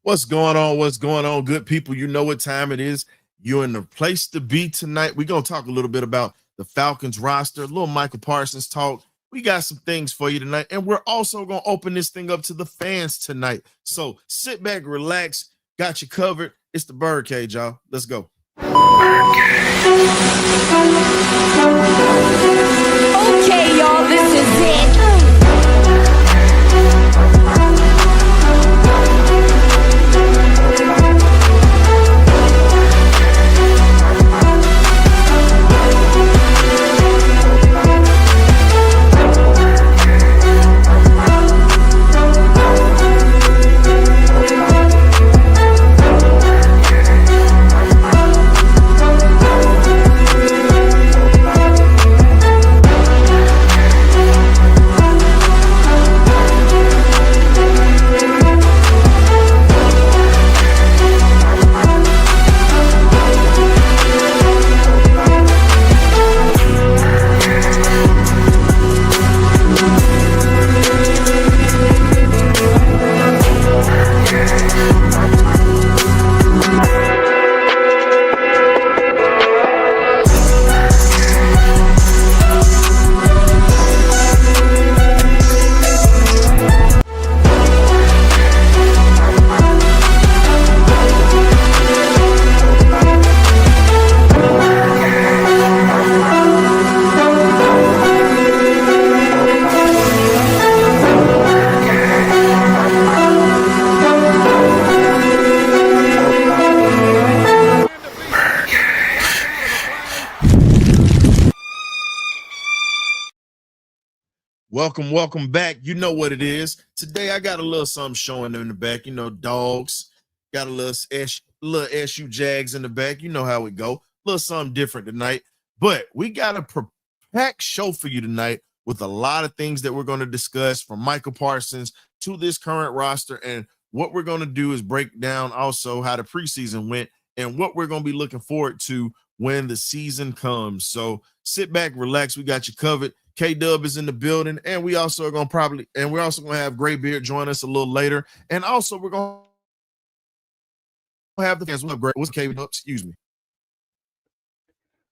What's going on? What's going on, good people? You know what time it is. You're in the place to be tonight. We're going to talk a little bit about the Falcons roster, a little Michael Parsons talk. We got some things for you tonight, and we're also going to open this thing up to the fans tonight. So sit back, relax, got you covered. It's the Birdcage, y'all. Let's go. Okay, y'all, this is it. Welcome back. You know what it is. Today I got a little something showing in the back. You know, dogs. Got a little SU Jags in the back. You know how it go. A little something different tonight. But we got a packed show for you tonight with a lot of things that we're going to discuss, from Michael Parsons to this current roster. And what we're going to do is break down also how the preseason went and what we're going to be looking forward to when the season comes. So sit back, relax. We got you covered. K-Dub is in the building, and we also are going to we're also going to have Graybeard join us a little later. And also we're going to have the fans. What's K-Dub? Excuse me.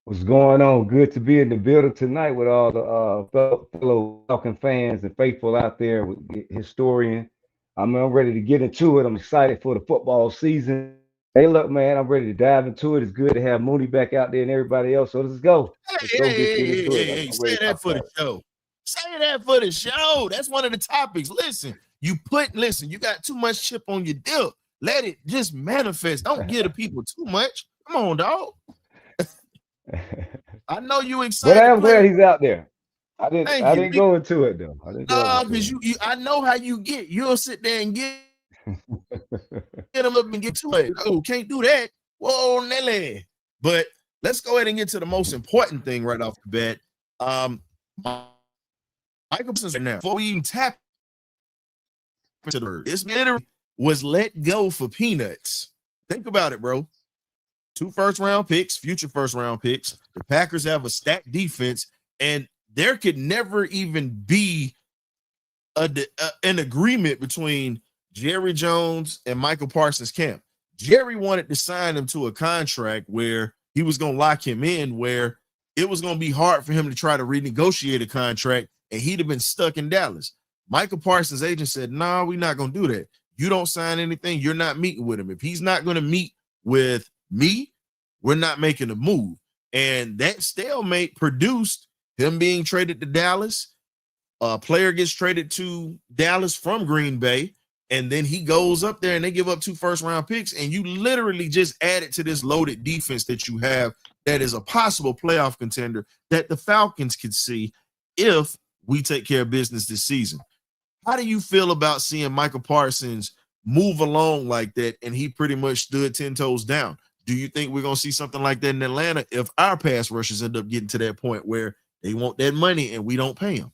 What's going on? Good to be in the building tonight with all the fellow Falcon fans and faithful out there with historian. I'm ready to get into it. I'm excited for the football season. Hey, look, man, I'm ready to dive into it. It's good to have Mooney back out there and everybody else. So let's go. Hey, say that for the show. Say that for the show. That's one of the topics. Listen, you got too much chip on your dip. Let it just manifest. Don't give the people too much. Come on, dog. I know you excited. But I'm glad he's out there. I didn't go into it though. Because I know how you get. You'll sit there and get him up and get to it. Oh, can't do that. Whoa, Nelly. But let's go ahead and get to the most important thing right off the bat. Michael Parsons right now, before we even tap into the word, this man was let go for peanuts. Think about it, bro. 2 first-round picks, future first-round picks. The Packers have a stacked defense, and there could never even be an agreement between Jerry Jones and Michael Parsons' camp. Jerry wanted to sign him to a contract where he was going to lock him in, where it was going to be hard for him to try to renegotiate a contract, and he'd have been stuck in Dallas. Michael Parsons' agent said, "No, we're not going to do that. You don't sign anything. You're not meeting with him. If he's not going to meet with me, we're not making a move." And that stalemate produced him being traded to Dallas. A player gets traded to Dallas from Green Bay, and then he goes up there and they give up 2 first-round picks, and you literally just added to this loaded defense that you have that is a possible playoff contender that the Falcons could see if we take care of business this season. How do you feel about seeing Michael Parsons move along like that, and he pretty much stood 10 toes down? Do you think we're going to see something like that in Atlanta if our pass rushers end up getting to that point where they want that money and we don't pay them?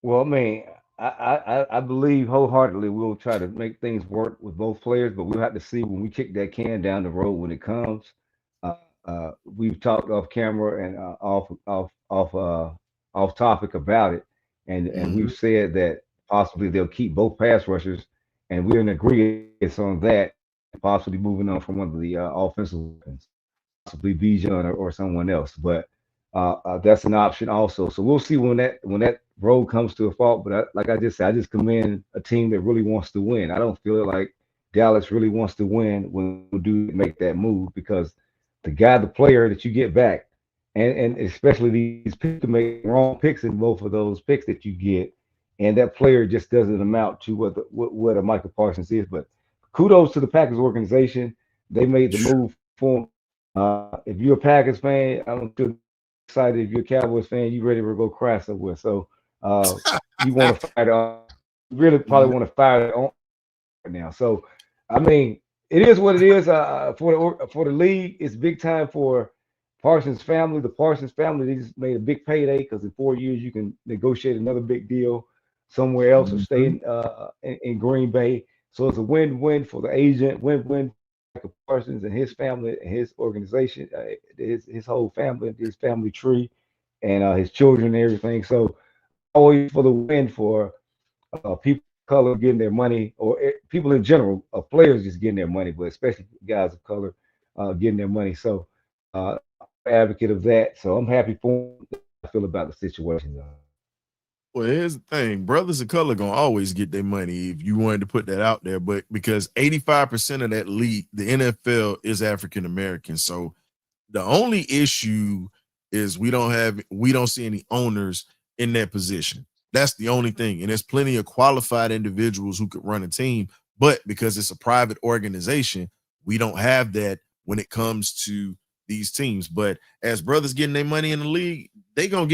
Well, I mean, I believe wholeheartedly we'll try to make things work with both players, but we'll have to see when we kick that can down the road when it comes. We've talked off camera and off topic about it, and we've said that possibly they'll keep both pass rushers and we're in agreement on that, possibly moving on from one of the offensive weapons, possibly Bijan or someone else. But that's an option also. So we'll see when that road comes to a fault. But like I just said, I just commend a team that really wants to win. I don't feel like Dallas really wants to win when we do make that move, because the player that you get back, and especially these picks to make wrong picks in both of those picks that you get, and that player just doesn't amount to what a Michael Parsons is. But kudos to the Packers organization. They made the move for him. If you're a Packers fan, I'm too excited. If you're a Cowboys fan, you ready to go cry somewhere. So you want to fire you really probably want to fire it on right now. So I mean, it is what it is. For the league, it's big time for Parsons family. The Parsons family, they just made a big payday because in 4 years you can negotiate another big deal somewhere else or stay in Green Bay. So it's a win-win for the agent, win-win for Parsons and his family and his organization, his whole family, his family tree, and his children and everything. So always for the win for people of color getting their money, or people in general, players just getting their money, but especially guys of color getting their money. So advocate of that. So I'm happy for him. I feel about the situation. Well, here's the thing. Brothers of color gonna always get their money if you wanted to put that out there. But because 85% of that league, the NFL, is African American. So the only issue is we don't see any owners in that position. That's the only thing. And there's plenty of qualified individuals who could run a team. But because it's a private organization, we don't have that when it comes to these teams. But as brothers getting their money in the league, they're going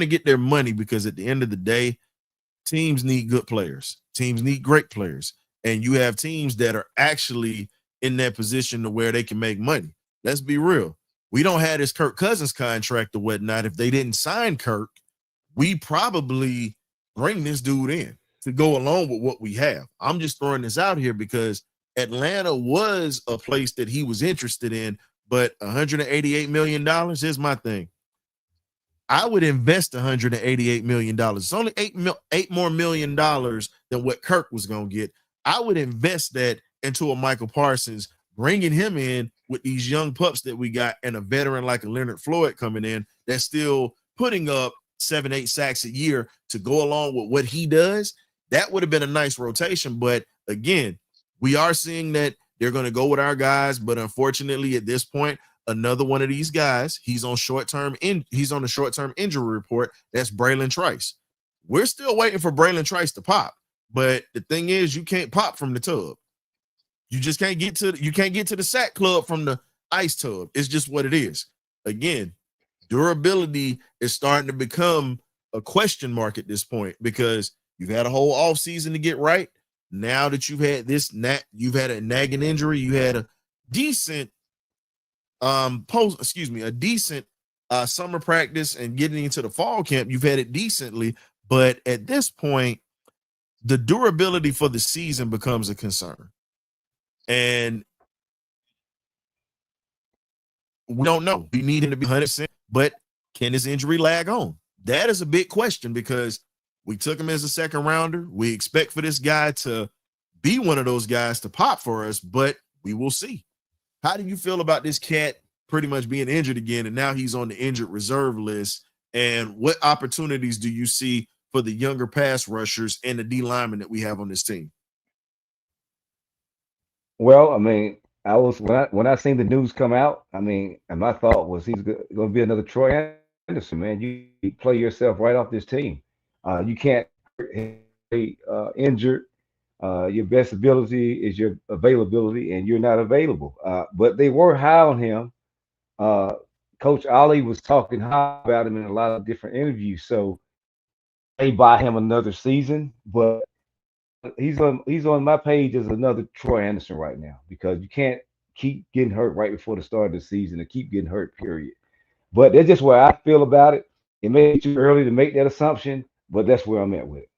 to get their money, because at the end of the day, teams need good players. Teams need great players. And you have teams that are actually in that position to where they can make money. Let's be real. We don't have this Kirk Cousins contract or whatnot. If they didn't sign Kirk, we probably bring this dude in to go along with what we have. I'm just throwing this out here because Atlanta was a place that he was interested in, but $188 million, here's my thing. I would invest $188 million. It's only $8 more million than what Kirk was going to get. I would invest that into a Michael Parsons, bringing him in with these young pups that we got, and a veteran like a Leonard Floyd coming in that's still putting up 7-8 sacks a year to go along with what he does. That would have been a nice rotation. But again, we are seeing that they're going to go with our guys. But unfortunately, at this point, another one of these guys, he's on the short-term injury report. That's Braylon Trice. We're still waiting for Braylon Trice to pop. But the thing is, you can't pop from the tub. You just can't get to the sack club from the ice tub. It's just what it is. Again, durability is starting to become a question mark at this point, because you've had a whole offseason to get right. Now that you've had you've had a nagging injury, you had a decent summer practice, and getting into the fall camp, you've had it decently. But at this point, the durability for the season becomes a concern. And we don't know. We need him to be 100%, but can his injury lag on? That is a big question, because we took him as a second rounder. We expect for this guy to be one of those guys to pop for us, but we will see. How do you feel about this cat pretty much being injured again, and now he's on the injured reserve list? And what opportunities do you see for the younger pass rushers and the D linemen that we have on this team? Well, I mean, I was when I seen the news come out. I mean, and my thought was he's going to be another Troy Anderson. Man, you play yourself right off this team. You can't be injured. Your best ability is your availability, and you're not available. But they were high on him. Coach Ali was talking high about him in a lot of different interviews. So they buy him another season, but he's on my page as another Troy Anderson right now, because you can't keep getting hurt right before the start of the season and keep getting hurt, period. But that's just where I feel about it. It may be too early to make that assumption, but that's where I'm at with it.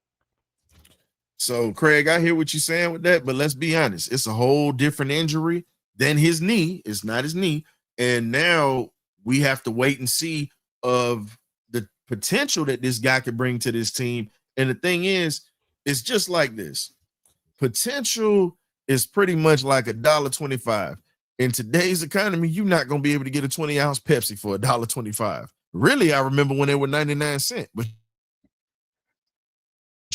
So, Craig, I hear what you're saying with that, but let's be honest. It's a whole different injury than his knee. It's not his knee. And now we have to wait and see of the potential that this guy could bring to this team. And the thing is, it's just like this. potential is pretty much like $1.25. In today's economy, you're not going to be able to get a 20-ounce Pepsi for $1.25. Really, I remember when they were 99 cents, but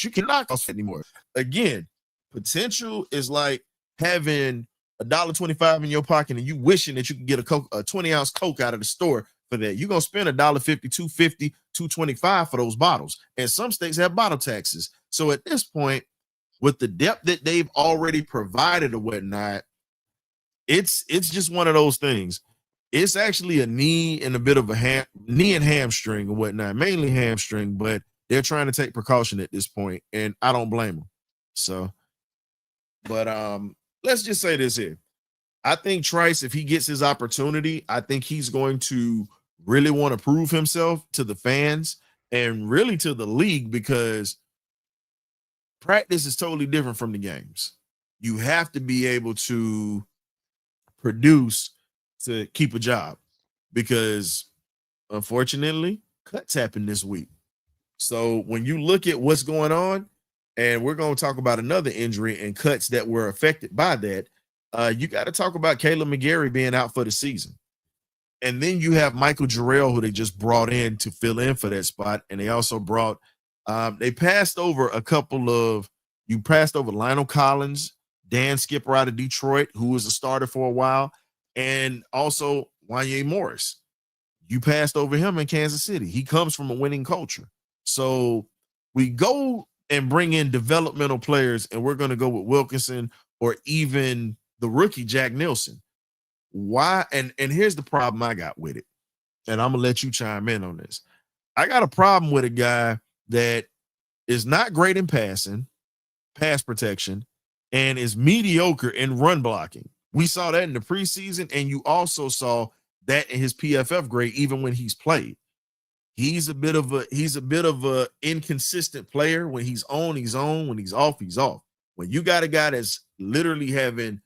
you cannot cost anymore. Again, potential is like having $1.25 in your pocket and you wishing that you could get a 20-ounce Coke out of the store for that. You're going to spend $1.50, $2.50, $2.25 for those bottles. And some states have bottle taxes. So at this point, with the depth that they've already provided or whatnot, it's just one of those things. It's actually a knee and a bit of a knee and hamstring or whatnot, mainly hamstring, but they're trying to take precaution at this point, and I don't blame them. So, but let's just say this here. I think Trice, if he gets his opportunity, I think he's going to really want to prove himself to the fans and really to the league, because practice is totally different from the games. You have to be able to produce to keep a job, because unfortunately cuts happened this week. So when you look at what's going on, and we're going to talk about another injury and cuts that were affected by that, you got to talk about Caleb Mcgary being out for the season. And then you have Michael Jerrell, who they just brought in to fill in for that spot. And they also brought, they passed over you passed over Lionel Collins, Dan Skipper out of Detroit, who was a starter for a while, and also Wanye Morris. You passed over him in Kansas City. He comes from a winning culture. So we go and bring in developmental players, and we're going to go with Wilkinson or even the rookie Jack Nielsen. Why? And here's the problem I got with it, and I'm going to let you chime in on this. I got a problem with a guy that is not great in passing, pass protection, and is mediocre in run blocking. We saw that in the preseason, and you also saw that in his PFF grade, even when he's played. He's a bit of a inconsistent player. When he's on, he's on. When he's off, he's off. When you got a guy that's literally having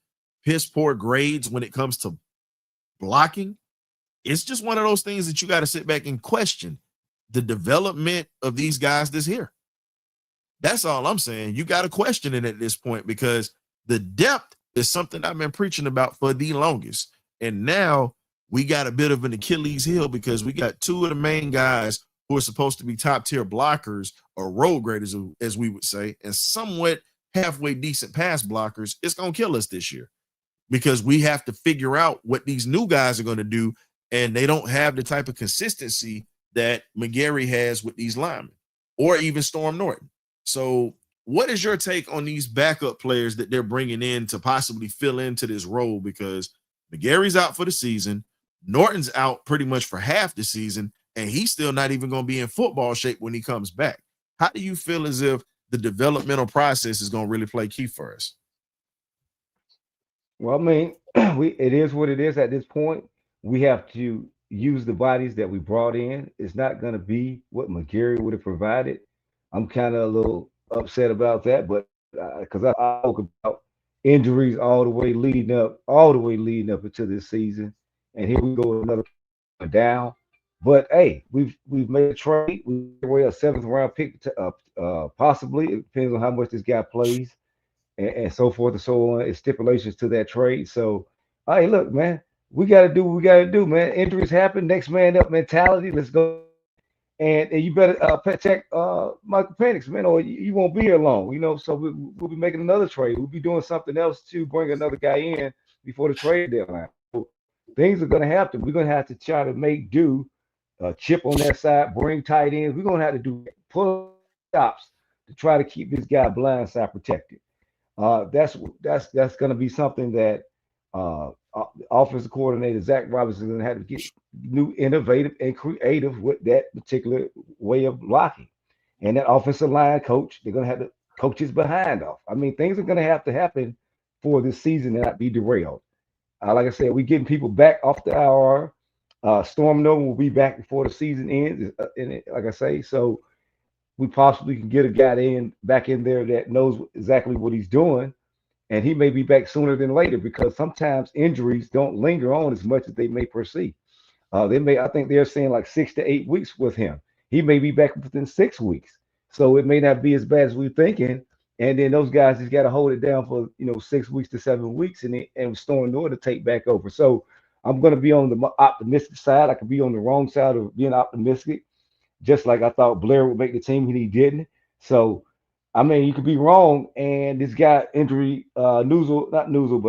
piss poor grades when it comes to blocking, it's just one of those things that you got to sit back and question the development of these guys this year. That's all I'm saying. You got to question it at this point, because the depth is something I've been preaching about for the longest. And now we got a bit of an Achilles heel, because we got two of the main guys who are supposed to be top tier blockers or road graders, as we would say, and somewhat halfway decent pass blockers. It's going to kill us this year, because we have to figure out what these new guys are going to do. And they don't have the type of consistency that Mcgary has with these linemen, or even Storm Norton. So what is your take on these backup players that they're bringing in to possibly fill into this role? Because Mcgary's out for the season. Norton's out pretty much for half the season, and he's still not even going to be in football shape when he comes back. How do you feel as if the developmental process is going to really play key for us? Well, I mean, it is what it is at this point. We have to use the bodies that we brought in. It's not going to be what Mcgary would have provided. I'm kind of a little upset about that, but because I spoke about injuries all the way leading up into this season, and here we go another down. But hey, we've made a trade. We away a 7th round pick to, possibly. It depends on how much this guy plays, and so forth and so on. It's stipulations to that trade. So, hey, look, man, we got to do what we got to do, man. Injuries happen. Next man up mentality. Let's go. And you better check Michael Penix, man, or you won't be here long, you know. So we'll be making another trade. We'll be doing something else to bring another guy in before the trade deadline. So things are going to happen. We're going to have to try to make do, chip on that side, bring tight ends. We're going to have to do pull stops to try to keep this guy blindside protected. That's going to be something that offensive coordinator Zach Robinson is going to have to get new, innovative, and creative with that particular way of blocking. And that offensive line coach, they're going to have to coach his behind off. I mean, things are going to have to happen for this season and not be derailed. Like I said, we're getting people back off the IR. Storm Norton will be back before the season ends. Like I say, so we possibly can get a guy back in there that knows exactly what he's doing. And he may be back sooner than later, because sometimes injuries don't linger on as much as they may perceive. I think they're saying like 6 to 8 weeks with him. He may be back within 6 weeks. So it may not be as bad as we're thinking. And then those guys just got to hold it down for 6 weeks to 7 weeks, and Storm Norton to take back over. So I'm going to be on the optimistic side. I could be on the wrong side of being optimistic, just like I thought Blair would make the team and he didn't. So I mean, you could be wrong. And this guy injury, Noozle, not Noozle,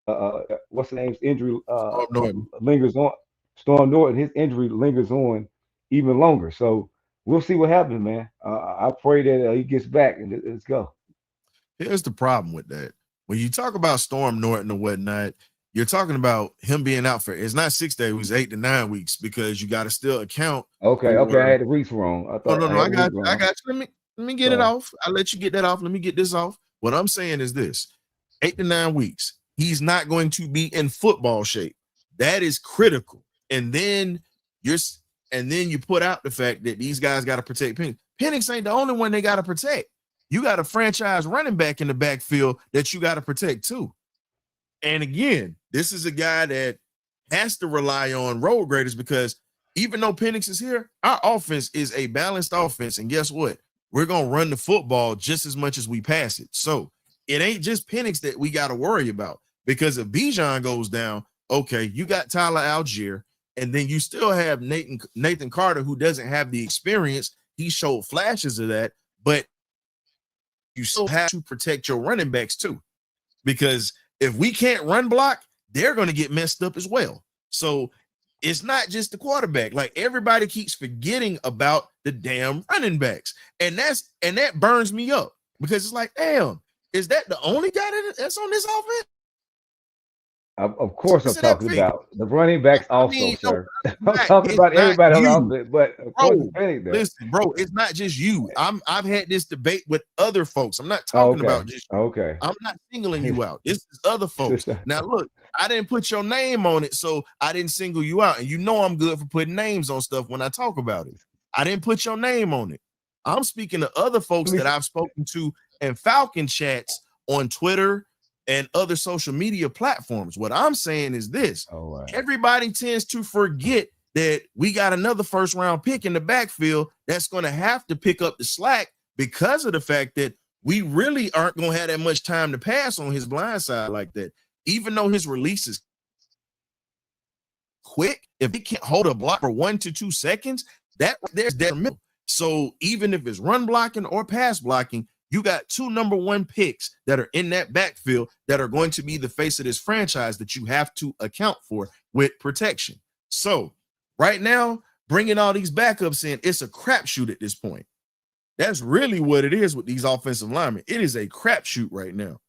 but what's the name's injury Storm Norton. lingers on. Storm Norton, his injury lingers on even longer. So we'll see what happens, man. I pray that he gets back and let's go. Here's the problem with that. When you talk about Storm Norton or whatnot, you're talking about him being out for, it's not 6 days, it was 8 to 9 weeks, because you got to still account. Okay, I had the weeks wrong. I thought No, I got you. Let me get it off. I'll let you get that off. Let me get this off. What I'm saying is this: 8 to 9 weeks. He's not going to be in football shape. That is critical. And then you put out the fact that these guys got to protect Penix. Penix ain't the only one they got to protect. You got a franchise running back in the backfield that you got to protect too. And again, this is a guy that has to rely on road graders, because even though Penix is here, our offense is a balanced offense. And guess what? We're going to run the football just as much as we pass it. So it ain't just Penix that we got to worry about, because if Bijan goes down, okay, you got Tyler Algier, and then you still have Nathan Carter, who doesn't have the experience. He showed flashes of that, but you still have to protect your running backs too, because if we can't run block, they're going to get messed up as well. So it's not just the quarterback. Like, everybody keeps forgetting about the damn running backs. And that burns me up, because it's like, damn, is that the only guy that's on this offense? Of course, I'm talking about the running backs also, sir. I'm talking about everybody on offense, but of course, listen, bro, it's not just you. I've had this debate with other folks. I'm not talking about just you. Okay. I'm not singling you out. This is other folks. Now, look, I didn't put your name on it, so I didn't single you out. And you know I'm good for putting names on stuff when I talk about it. I didn't put your name on it. I'm speaking to other folks that I've spoken to in Falcon chats on Twitter and other social media platforms. What I'm saying is this: everybody tends to forget that we got another first round pick in the backfield that's going to have to pick up the slack, because of the fact that we really aren't going to have that much time to pass on his blind side like that. Even though his release is quick, if he can't hold a block for 1 to 2 seconds, there's detrimental. So even if it's run blocking or pass blocking, you got 2 number 1 picks that are in that backfield that are going to be the face of this franchise that you have to account for with protection. So right now, bringing all these backups in, it's a crapshoot at this point. That's really what it is with these offensive linemen. It is a crapshoot right now.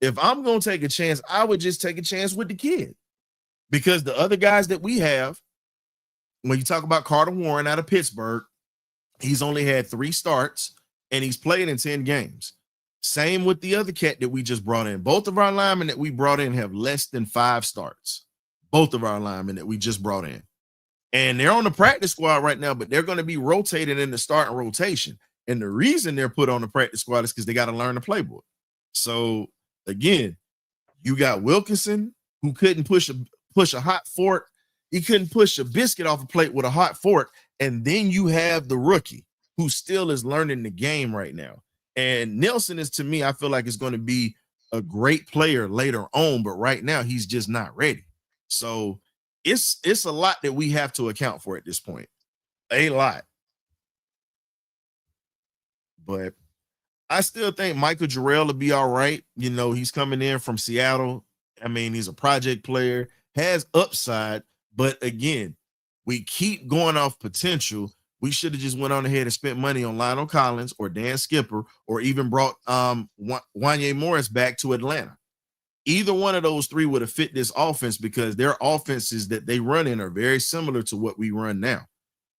If I'm going to take a chance, I would just take a chance with the kid, because the other guys that we have, when you talk about Carter Warren out of Pittsburgh, he's only had 3 starts. And he's played in 10 games. Same with the other cat that we just brought in. Both of our linemen that we brought in have less than 5 starts. Both of our linemen that we just brought in. And they're on the practice squad right now, but they're going to be rotated in the starting rotation. And the reason they're put on the practice squad is because they got to learn the playbook. So, again, you got Wilkinson, who couldn't push a hot fork. He couldn't push a biscuit off a plate with a hot fork. And then you have the rookie, who still is learning the game right now. And Nelson is, to me, I feel like is going to be a great player later on, but right now he's just not ready. So it's a lot that we have to account for at this point. A lot. But I still think Michael Jerrell will be all right. You know, he's coming in from Seattle. I mean, he's a project player, has upside, but again, we keep going off potential. We should have just went on ahead and spent money on Lionel Collins or Dan Skipper, or even brought Wanye Morris back to Atlanta. Either one of those 3 would have fit this offense, because their offenses that they run in are very similar to what we run now.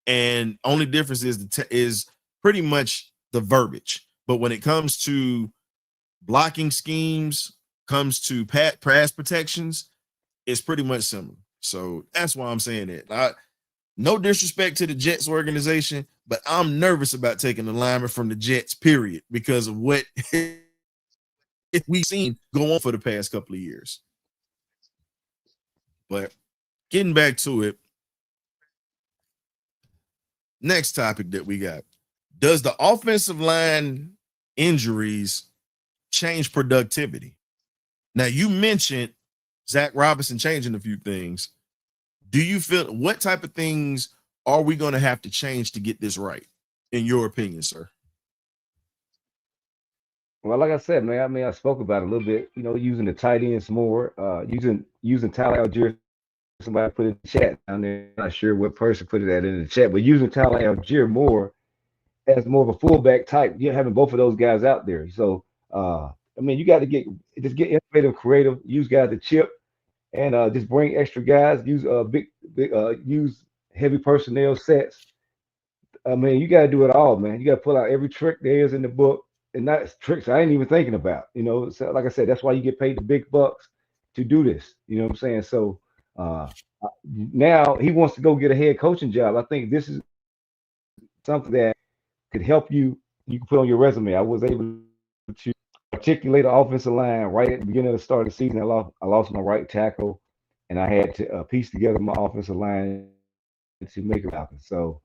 And only difference is pretty much the verbiage. But when it comes to blocking schemes, comes to pass protections, it's pretty much similar. So that's why I'm saying it. No disrespect to the Jets organization, but I'm nervous about taking the lineman from the Jets, period, because of what we've seen go on for the past couple of years. But getting back to it, next topic that we got: does the offensive line injuries change productivity. Now, you mentioned Zach Robinson changing a few things. Do you feel what type of things are we going to have to change to get this right, in your opinion, sir? Well, like I said, man, I mean, I spoke about it a little bit, using the tight ends more, using Tyler Algier. Somebody put it in the chat down there. I'm not sure what person put it in the chat, but using Tyler Algier more as more of a fullback type. You're having both of those guys out there. So, I mean, you got to get innovative, creative, use guys to chip, and just bring extra guys. Use use heavy personnel sets. I mean, you got to do it all, man. You got to pull out every trick there is in the book, and not tricks I ain't even thinking about. So like I said, that's why you get paid the big bucks to do this. You know what I'm saying? So now he wants to go get a head coaching job. I think this is something that could help you. You can put on your resume. I was able to articulate an offensive line right at the beginning of the start of the season. I lost my right tackle, and I had to piece together my offensive line to make it happen. So.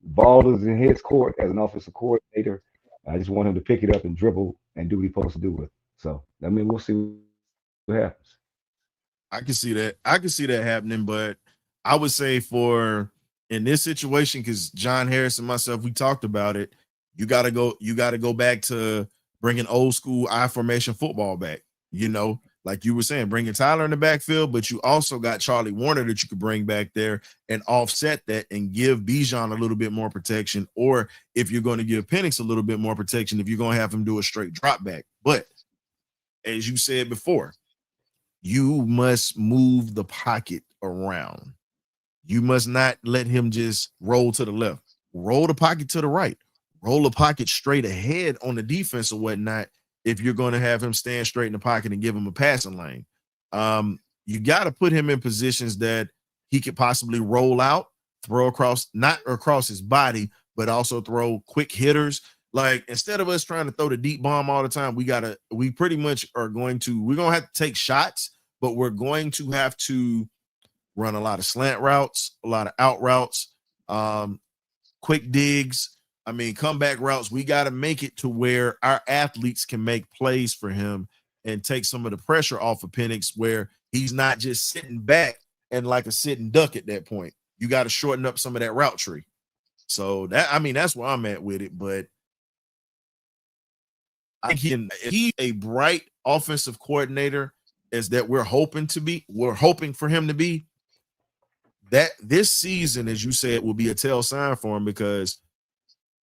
Ball is in his court as an offensive coordinator. I just want him to pick it up and dribble and do what he's supposed to do with it. So, I mean, we'll see what happens. I can see that. I can see that happening, but I would say for in this situation, because John Harris and myself, we talked about it. You got to go back to bringing old school I formation football back. Like you were saying, bringing Tyler in the backfield, but you also got Charlie Warner that you could bring back there and offset that and give Bijan a little bit more protection. Or if you're going to give Penix a little bit more protection, if you're going to have him do a straight drop back. But as you said before, you must move the pocket around. You must not let him just roll to the left. Roll the pocket to the right. Roll the pocket straight ahead on the defense or whatnot. If you're going to have him stand straight in the pocket and give him a passing lane, you got to put him in positions that he could possibly roll out, throw across, not across his body, but also throw quick hitters. Like instead of us trying to throw the deep bomb all the time, we pretty much are going to have to take shots, but we're going to have to run a lot of slant routes, a lot of out routes, quick digs. I mean, comeback routes, we got to make it to where our athletes can make plays for him and take some of the pressure off of Penix where he's not just sitting back and like a sitting duck at that point. You got to shorten up some of that route tree. So that's where I'm at with it. But I think he's a bright offensive coordinator as that we're hoping for him to be. That this season, as you said, will be a tell sign for him because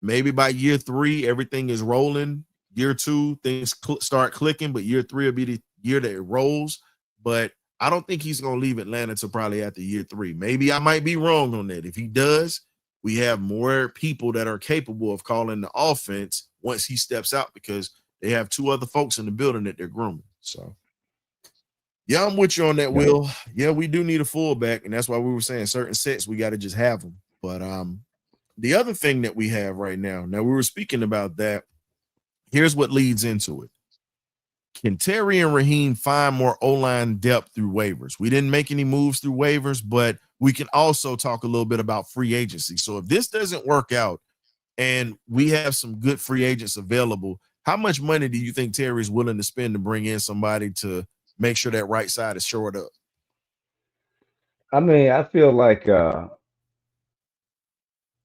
maybe by year 3, everything is rolling. Year 2, things start clicking, but year 3 will be the year that it rolls. But I don't think he's going to leave Atlanta until probably after year 3. Maybe I might be wrong on that. If he does, we have more people that are capable of calling the offense once he steps out because they have 2 other folks in the building that they're grooming. So, yeah, I'm with you on that, Will. Yeah, we do need a fullback, and that's why we were saying certain sets, we got to just have them. But the other thing that we have right now, we were speaking about that. Here's what leads into it. Can Terry and Raheem find more O-line depth through waivers? We didn't make any moves through waivers, but we can also talk a little bit about free agency. So if this doesn't work out and we have some good free agents available, how much money do you think Terry is willing to spend to bring in somebody to make sure that right side is shored up? I mean, I feel like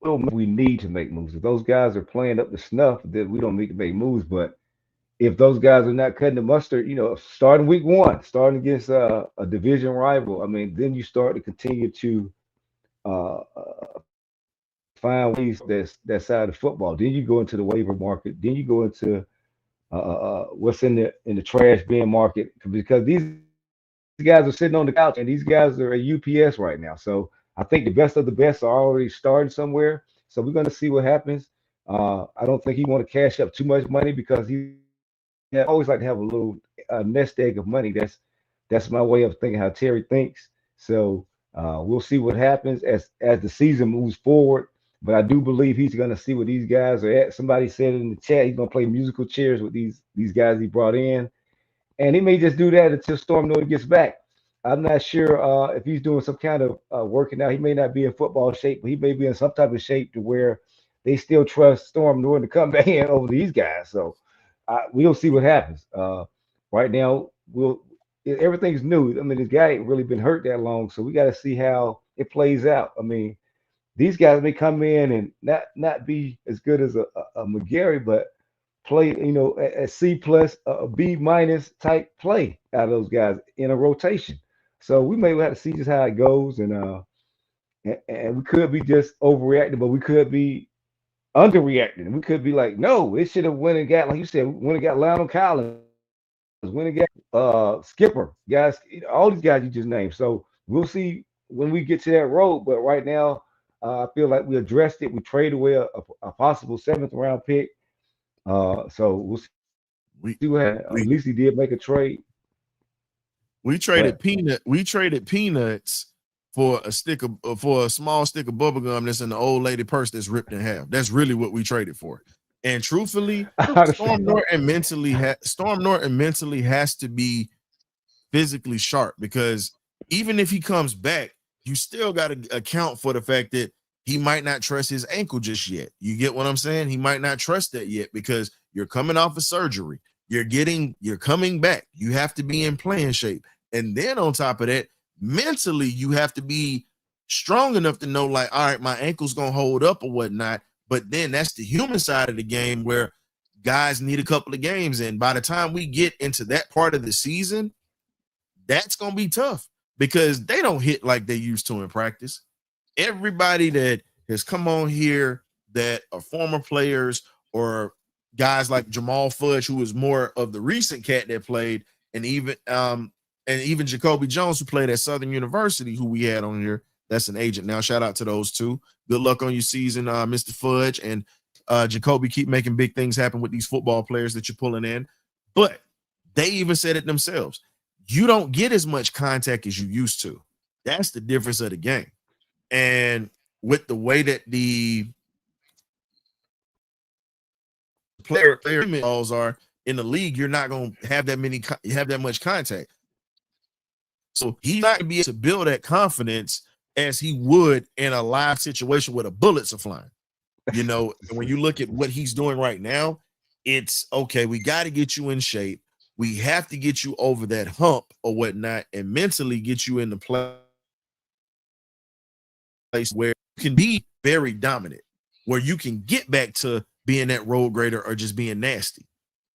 we need to make moves. If those guys are playing up to snuff, then we don't need to make moves. But if those guys are not cutting the mustard, starting week 1, starting against a division rival, I mean, then you start to continue to find ways that side of football. Then you go into the waiver market. Then you go into what's in the trash bin market because these guys are sitting on the couch and these guys are at UPS right now. So I think the best of the best are already starting somewhere. So we're going to see what happens. I don't think he want to cash up too much money because he always like to have a little nest egg of money. That's my way of thinking how Terry thinks. So we'll see what happens as the season moves forward. But I do believe he's going to see what these guys are at. Somebody said in the chat he's going to play musical chairs with these guys he brought in. And he may just do that until Storm Noah gets back. I'm not sure if he's doing some kind of working out. He may not be in football shape, but he may be in some type of shape to where they still trust Storm Norton to come back in over these guys. So we'll see what happens. Right now, everything's new. I mean, this guy ain't really been hurt that long, so we got to see how it plays out. I mean, these guys may come in and not be as good as a Mcgary, but play, a C plus, a B minus type play out of those guys in a rotation. So we may have to see just how it goes, and we could be just overreacting, but we could be underreacting. We could be like, no, it should have went and got, like you said, went and got Lionel Collins, went and got Skipper, guys, all these guys you just named. So we'll see when we get to that road. But right now, I feel like we addressed it. We traded away a possible 7th round pick. So we'll We see what happens. we At least he did make a trade. we traded But peanuts for a small stick of bubble gum that's in the old lady purse that's ripped in half. That's really what we traded for. And truthfully, Storm Norton mentally has to be physically sharp, because even if he comes back, you still got to account for the fact that he might not trust his ankle just yet. You get what I'm saying? He might not trust that yet, because you're coming off of surgery. You're coming back. You have to be in playing shape. And then on top of that, mentally, you have to be strong enough to know, like, all right, my ankle's going to hold up or whatnot. But then that's the human side of the game, where guys need a couple of games. And by the time we get into that part of the season, that's going to be tough, because they don't hit like they used to in practice. Everybody that has come on here that are former players, or guys like Jamal Fudge, who was more of the recent cat that played, and even Jacoby Jones, who played at Southern University, who we had on here. That's an agent now. Shout out to those two. Good luck on your season, Mr. Fudge and Jacoby. Keep making big things happen with these football players that you're pulling in. But they even said it themselves. You don't get as much contact as you used to. That's the difference of the game. And with the way that the player balls are in the league, you're not going to have that much contact. So he's not going to be able to build that confidence as he would in a live situation where the bullets are flying. And when you look at what he's doing right now, it's okay. We got to get you in shape. We have to get you over that hump or whatnot, and mentally get you in the place where you can be very dominant, where you can get back to being that road grader or just being nasty.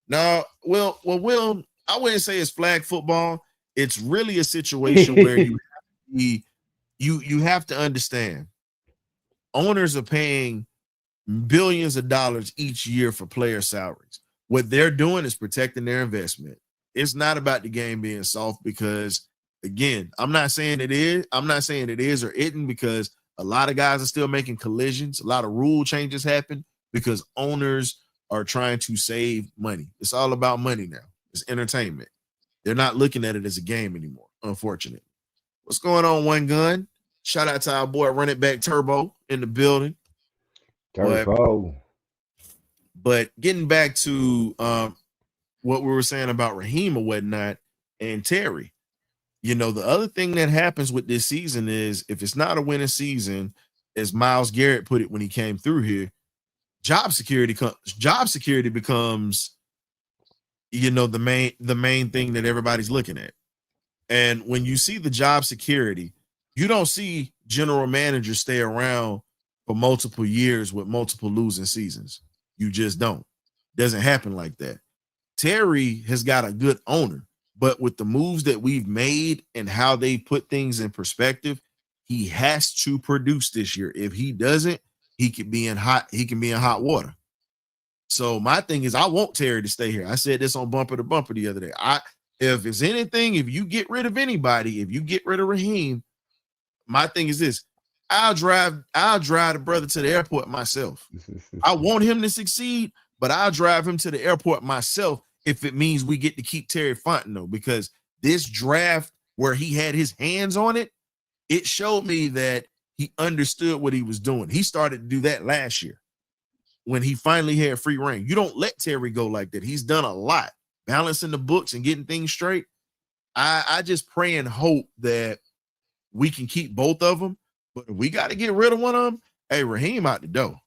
Now, Will, I wouldn't say it's flag football. It's really a situation where you have to understand, owners are paying billions of dollars each year for player salaries. What they're doing is protecting their investment. It's not about the game being soft, because, again, I'm not saying it is or isn't, because a lot of guys are still making collisions. A lot of rule changes happen because owners are trying to save money. It's all about money now. It's entertainment. They're not looking at it as a game anymore, unfortunately. What's going on, One Gun? Shout out to our boy Running Back Turbo in the building. Turbo. But getting back to what we were saying about Raheem or whatnot and Terry, the other thing that happens with this season is, if it's not a winning season, as Myles Garrett put it when he came through here, job security becomes the main thing that everybody's looking at. And when you see the job security, you don't see general managers stay around for multiple years with multiple losing seasons. You just don't. Doesn't happen like that. Terry has got a good owner, but with the moves that we've made and how they put things in perspective, he has to produce this year. If he doesn't, he can be in hot water. So my thing is, I want Terry to stay here. I said this on Bumper to Bumper the other day. If it's anything, if you get rid of anybody, if you get rid of Raheem, my thing is this: I'll drive the brother to the airport myself. I want him to succeed, but I'll drive him to the airport myself if it means we get to keep Terry Fontenot, because this draft, where he had his hands on it, it showed me that he understood what he was doing. He started to do that last year when he finally had free reign. You don't let Terry go like that. He's done a lot, balancing the books and getting things straight. I just pray and hope that we can keep both of them. But if we got to get rid of one of them, hey, Raheem out the door.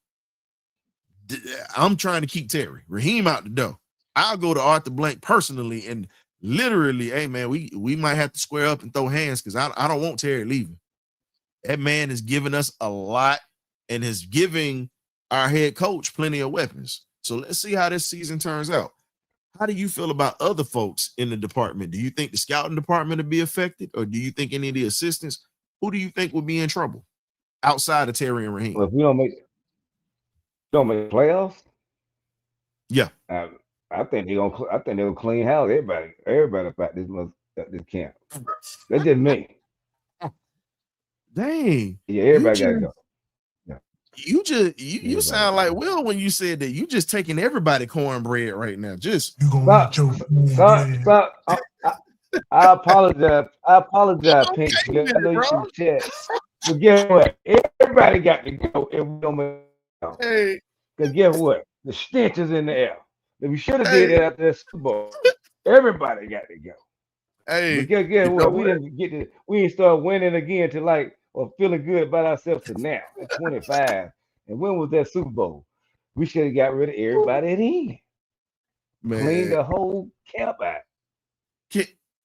I'm trying to keep Terry Raheem out the door. I'll go to Arthur Blank personally and literally, hey man, we might have to square up and throw hands because I don't want Terry leaving. That man is giving us a lot and is giving our head coach plenty of weapons. So let's see how this season turns out. How do you feel about other folks in the department? Do you think the scouting department will be affected, or do you think any of the assistants? Who do you think will be in trouble outside of Terry and Raheem? Well, if we don't make playoffs, Yeah, I think they're gonna clean house. Everybody about this camp. That's just me. dang. Yeah, everybody gotta go. You sound like Will when you said that. You just taking everybody cornbread right now. Just You gonna eat your stop. I apologize, Pink. I know you can chat. But guess what? Everybody got to go if we don't make it. hey, Because guess what? The stench is in the air. We should have did it after the Super Bowl. Everybody got to go. hey, But guess what? We didn't start winning again to or feeling good about ourselves to now at 25. And when was that Super Bowl? We should have got rid of everybody in. man. Clean the whole camp out.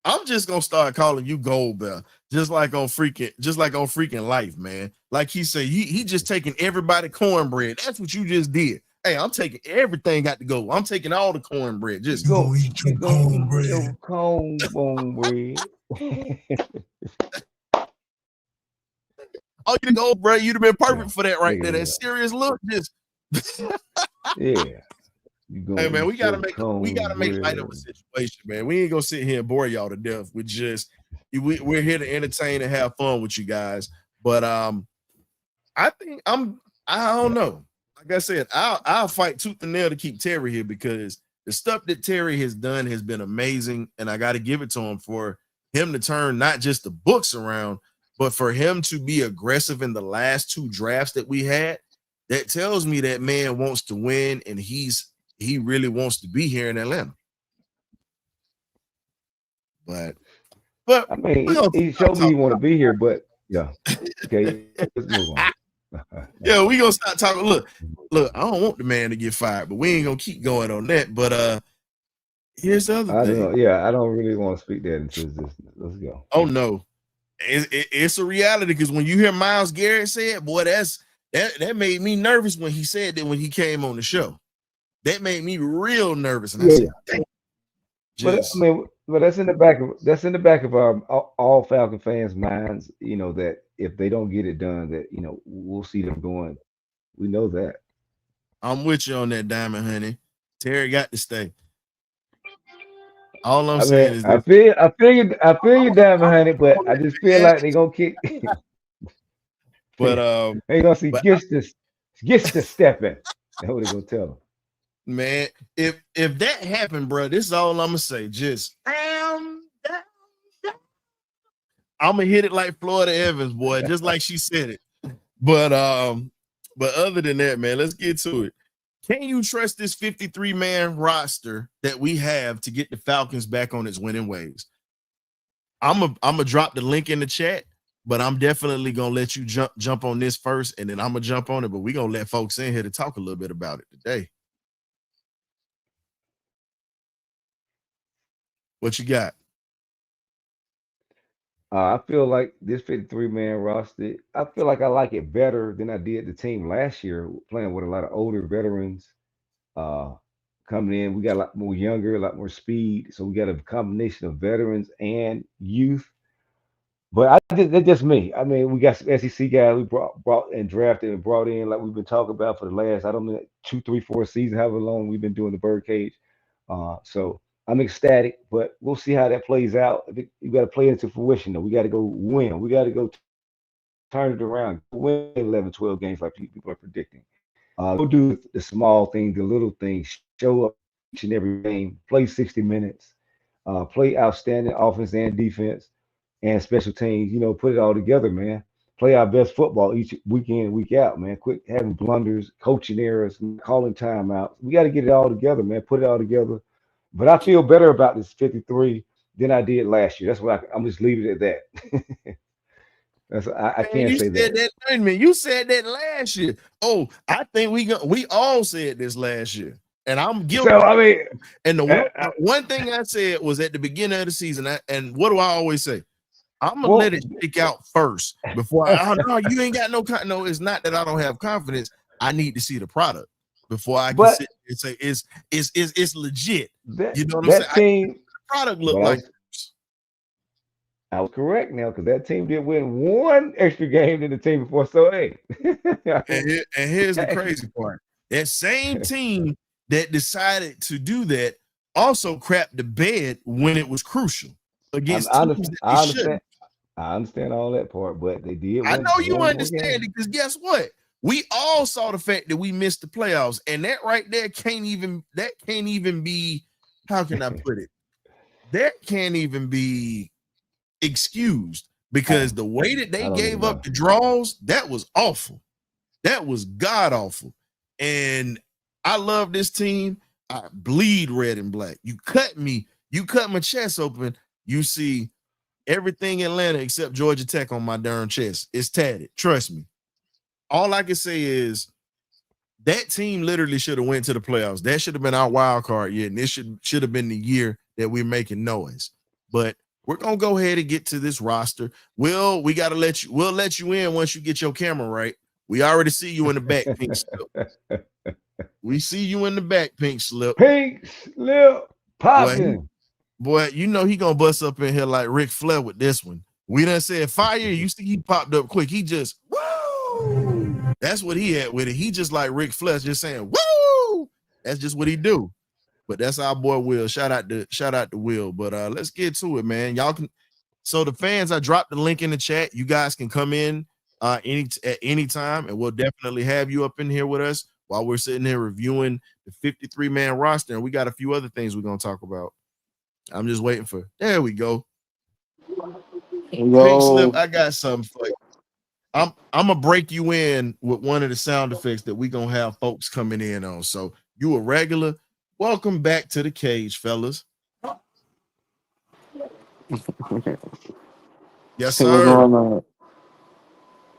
I'm just gonna start calling you Gold Bell, just like on freaking Life, man. Like he said, he just taking everybody cornbread. That's what you just did. Hey, I'm taking everything got to go. I'm taking all the cornbread. Just go eat your cornbread. Cornbread. Oh, you go, bro. You'd have been perfect for that right there. That serious look. Just yeah. Hey man, we gotta make light of a situation, man. We ain't gonna sit here and bore y'all to death. We're here to entertain and have fun with you guys. But I don't know. Like I said, I'll fight tooth and nail to keep Terry here because the stuff that Terry has done has been amazing, and I got to give it to him for him to turn not just the books around, but for him to be aggressive in the last two drafts that we had. That tells me that man wants to win, and he really wants to be here in Atlanta. But I mean, he showed me he want to be here, but yeah. Okay, let's move on. Yeah, we gonna start talking. Look, I don't want the man to get fired, but we ain't gonna keep going on that. But here's the other thing. I don't really want to speak that into this. Let's go. Oh no, it's a reality because when you hear Myles Garrett say it, boy, that made me nervous when he said that when he came on the show. That made me real nervous, and I said, but that's in the back of our all Falcon fans' minds. You know that if they don't get it done, that we'll see them going. We know that. I'm with you on that, Diamond Honey. Terry got to stay. All I'm saying is I feel you, Diamond Honey, but I just feel like they're gonna kick. But they gonna see gets to stepping. That's what they gonna tell them. Man, if that happened, bro, this is all I'm gonna say. Just I'm gonna hit it like Florida Evans, boy, just like she said it. But other than that, man, let's get to it. Can you trust this 53-man roster that we have to get the Falcons back on its winning ways? I'm gonna drop the link in the chat, but I'm definitely gonna let you jump on this first, and then I'm gonna jump on it. But we're gonna let folks in here to talk a little bit about it today. What you got? I feel like this 53-man roster, I feel like I like it better than I did the team last year, playing with a lot of older veterans coming in. We got a lot more younger, a lot more speed. So we got a combination of veterans and youth. But that's just me. I mean, we got some SEC guys we brought and drafted and brought in, like we've been talking about for the last, I don't know, 2, 3, 4 seasons, however long we've been doing the Birdcage. So I'm ecstatic, but we'll see how that plays out. You got to play into fruition, though. We got to go win. We got to go turn it around, win 11, 12 games like people are predicting. We'll do the small things, the little things, show up each and every game, play 60 minutes, play outstanding offense and defense and special teams. Put it all together, man. Play our best football each week in, week out, man. Quit having blunders, coaching errors, calling timeouts. We got to get it all together, man. Put it all together. But I feel better about this 53 than I did last year. That's why I'm just leaving it at that. I Man, can't you say said that. that. Wait a minute, you said that last year. Oh, I think we all said this last year, and I'm guilty. So I mean, And the I, one thing I said was at the beginning of the season, and what do I always say? I'm gonna let well, it shake out first before oh no, you ain't got no, it's not that I don't have confidence. I need to see the product before I can but sit and say it's legit. that You know what I'm saying? that team, The product look but like I was correct now because that team did win one extra game than the team before. So hey, and here's the crazy part. That same team that decided to do that also crapped the bed when it was crucial against teams that they I understand. shouldn't. I understand all that part, but they did I win know you one more understand game. it because guess what? We all saw the fact that we missed the playoffs, and that right there can't even be, how can I put it? That can't even be excused I, because the way that I they don't even gave up know. the draws, that was awful. That was god awful. And I love this team. I bleed red and black. You cut my chest open, you see everything Atlanta except Georgia Tech on my darn chest. It's tatted. Trust me. All I can say is that team literally should have went to the playoffs. That should have been our wild card year, and this should have been the year that we're making noise. But we're gonna go ahead and get to this roster. We'll let you in once you get your camera right. We already see you in the back, pink slip. We see you in the back, pink slip. Pink slip Boy, popping. you know he gonna bust up in here like Ric Flair with this one. We done said fire. You see he popped up quick. He just woo. That's what he had with it. He just like Ric Flair, just saying woo. That's just what he do. But that's our boy Will. Shout out to Will. But let's get to it, man. Y'all can. So the fans, I dropped the link in the chat. You guys can come in at any time, and we'll definitely have you up in here with us while we're sitting here reviewing the 53-man roster. And we got a few other things we're gonna talk about. I'm just waiting for. There we go. Pink slip. I got something for you. I'm gonna break you in with one of the sound effects that we gonna have folks coming in on. So you a regular. Welcome back to the cage, fellas. Yes, Hey, what's sir. going on?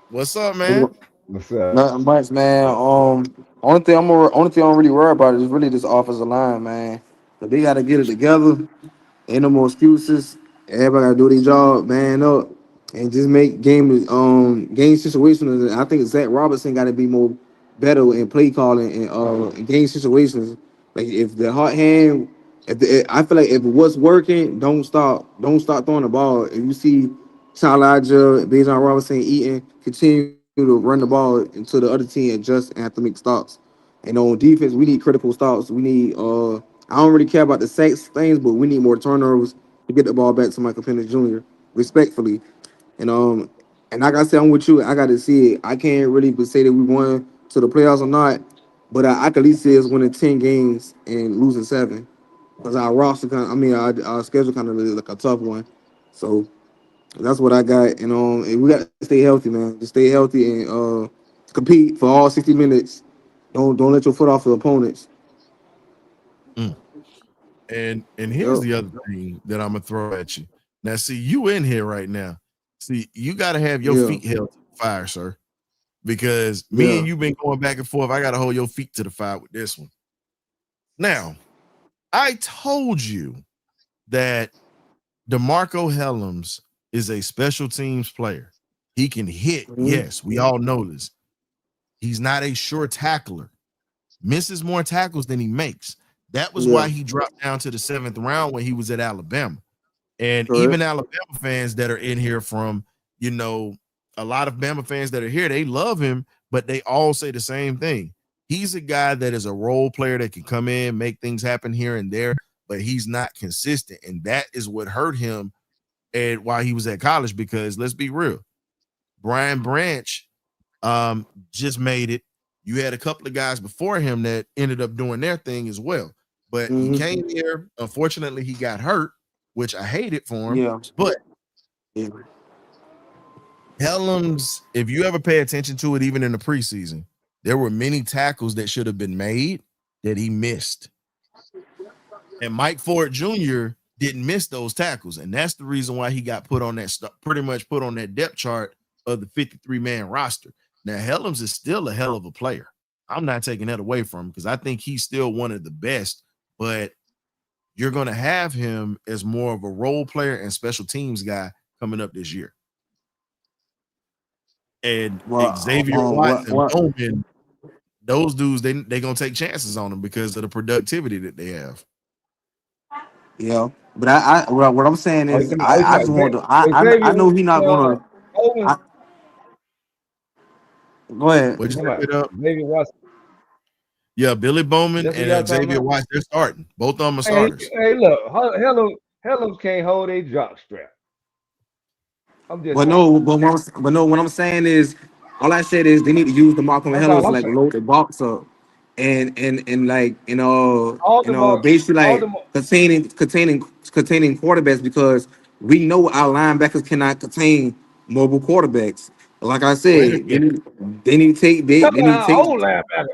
What's up, man? What's up? Nothing much, man. Only thing I'm really worried about is really this offensive line, man. But they got to get it together. Ain't no more excuses. Everybody got to do their job, man up, and just make game situations. I think Zach Robertson got to be more better in play calling and in game situations. Like if the hot hand, I feel like if what's working, don't stop throwing the ball. If you see Tyler Bijan Robinson eating, continue to run the ball until the other team adjusts and have to make stops. And on defense, we need critical stops. We need I don't really care about the sacks things, but we need more turnovers to get the ball back to Michael Penix Jr. respectfully. And like I said, I'm with you. I got to see it. I can't really say that we won to the playoffs or not, but I can at least see us winning 10 games and losing 7. Because our roster our schedule kind of like a tough one. So that's what I got. And we got to stay healthy, man. Just stay healthy and compete for all 60 minutes. Don't let your foot off the opponents. Mm. And here's Yep. the other thing that I'm gonna throw at you. Now, see, you in here right now. See, you got to have your Yeah. feet held to the fire, sir, because me and Yeah. you been going back and forth. I got to hold your feet to the fire with this one. Now, I told you that DeMarco Hellams is a special teams player. He can hit. Mhm. Yes, we all know this. He's not a sure tackler. Misses more tackles than he makes. That was Yeah. why he dropped down to the 7th round when he was at Alabama. And even Correct. Alabama fans that are in here from, a lot of Bama fans that are here, they love him, but they all say the same thing. He's a guy that is a role player that can come in, make things happen here and there, but he's not consistent. And that is what hurt him and while he was at college, because let's be real, Brian Branch just made it. You had a couple of guys before him that ended up doing their thing as well. But he Hmm. came here. Unfortunately, he got hurt, which I hated for him. Yeah. But Yeah. Hellams, if you ever pay attention to it, even in the preseason, there were many tackles that should have been made that he missed. And Mike Ford Jr. didn't miss those tackles. And that's the reason why he got pretty much put on that depth chart of the 53-man roster. Now, Helms is still a hell of a player. I'm not taking that away from him because I think he's still one of the best, but you're going to have him as more of a role player and special teams guy coming up this year. And Xavier Watts and Bowman, those dudes, they're going to take chances on them because of the productivity that they have. Yeah, but what I'm saying is, I just want to. I know he's not gonna. Go ahead. What'd you say? Xavier Watts. Yeah, Billy Bowman and Xavier Watts, they're starting. Both of them are starters. Hey, look, Hello can't hold a jock strap. What I'm saying is, all I said is they need to use the Malcolm Hello to like load the box up, and like basically like containing quarterbacks, because we know our linebackers cannot contain mobile quarterbacks. Like I said, they need to take old linebacker.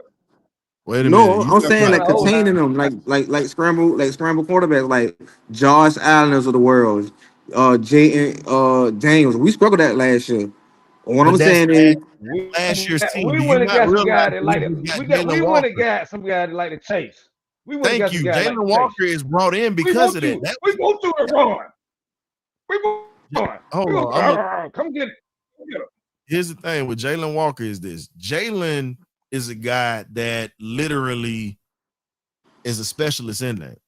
Wait a minute. I'm saying like containing them, like scramble quarterbacks, like Josh Allen's of the world, Jay Daniels. We struggled that last year. What I'm saying is, last year's team. We went and got some guy that like it. We went and got some guy that like to chase. Thank you. Jalen Walker is brought in because of that. We go through the run. We go on. Hold on. Come get it. Here's the thing with Jalen Walker is this. Jalen is a guy that literally is a specialist in that.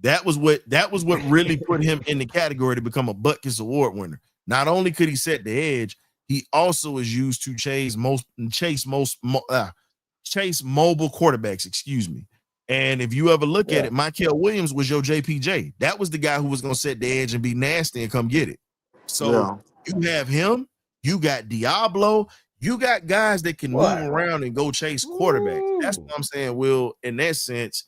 That was what really put him in the category to become a Butkus Award winner. Not only could he set the edge, he also is used to chase mobile quarterbacks, excuse me. And if you ever look at it, Michael Williams was your JPJ. That was the guy who was going to set the edge and be nasty and come get it. So you have him, you got Diablo, you got guys that can move around and go chase quarterbacks. That's what I'm saying, Will. In that sense,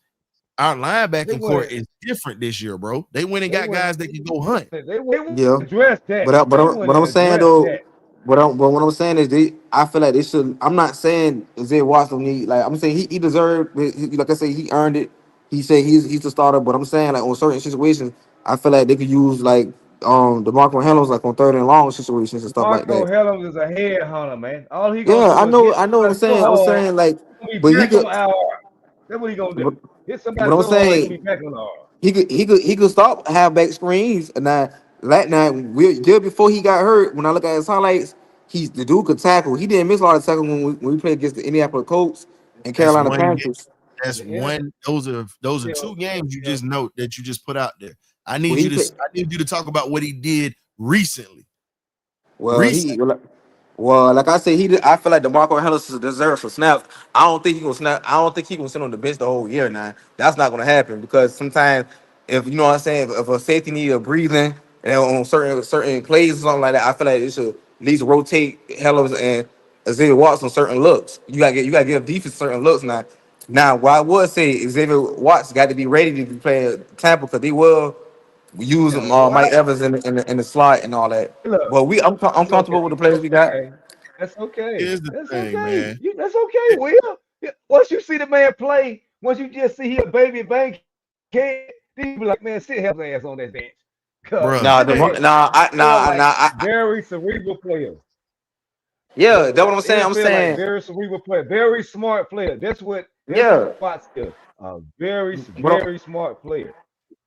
our linebacking core is different this year, bro. They went and got guys that can go hunt. Address that. But I'm saying though, what I'm saying is I feel like they should. I'm not saying Xavier Watts don't need, like, I'm saying he deserved. Like I say, he earned it. He said he's the starter. But I'm saying, like, on certain situations, I feel like they could use like DeMarco Helms, like on 3rd and long situations and stuff like that. DeMarco Helms is a head hunter, man. All he I know what I'm saying. I'm saying like, but he could. That's what he gonna do. Hit somebody. But I'm saying he could stop halfback screens. And year before he got hurt, when I look at his highlights, the dude could tackle. He didn't miss a lot of tackles when we played against the Indianapolis Colts and Carolina Panthers. That's one. Those are 2 games you just note that you just put out there. I need you to talk about what he did recently. Well, like I said, I feel like DeMarco Helms deserves some snaps. I don't think he gonna snap. I don't think he gonna sit on the bench the whole year now. That's not gonna happen, because sometimes, if you know what I'm saying, if a safety need a breathing and on certain plays or something like that, I feel like it should at least rotate Helms and Xavier Watts on certain looks. You gotta give defense certain looks now. Now, what I would say, Xavier Watts got to be ready to be playing Tampa, because they will use Mike Evans in the slot and all that. But I'm comfortable with the players we got. That's okay. Here's the thing, man. That's okay, Will. Once you see the man play, once you just see he a baby bank kid, you be like, man, sit his ass on that bench. Very cerebral player. Yeah, that's what I'm saying. I'm saying very cerebral player, very smart player. That's what Watts is. A very smart player.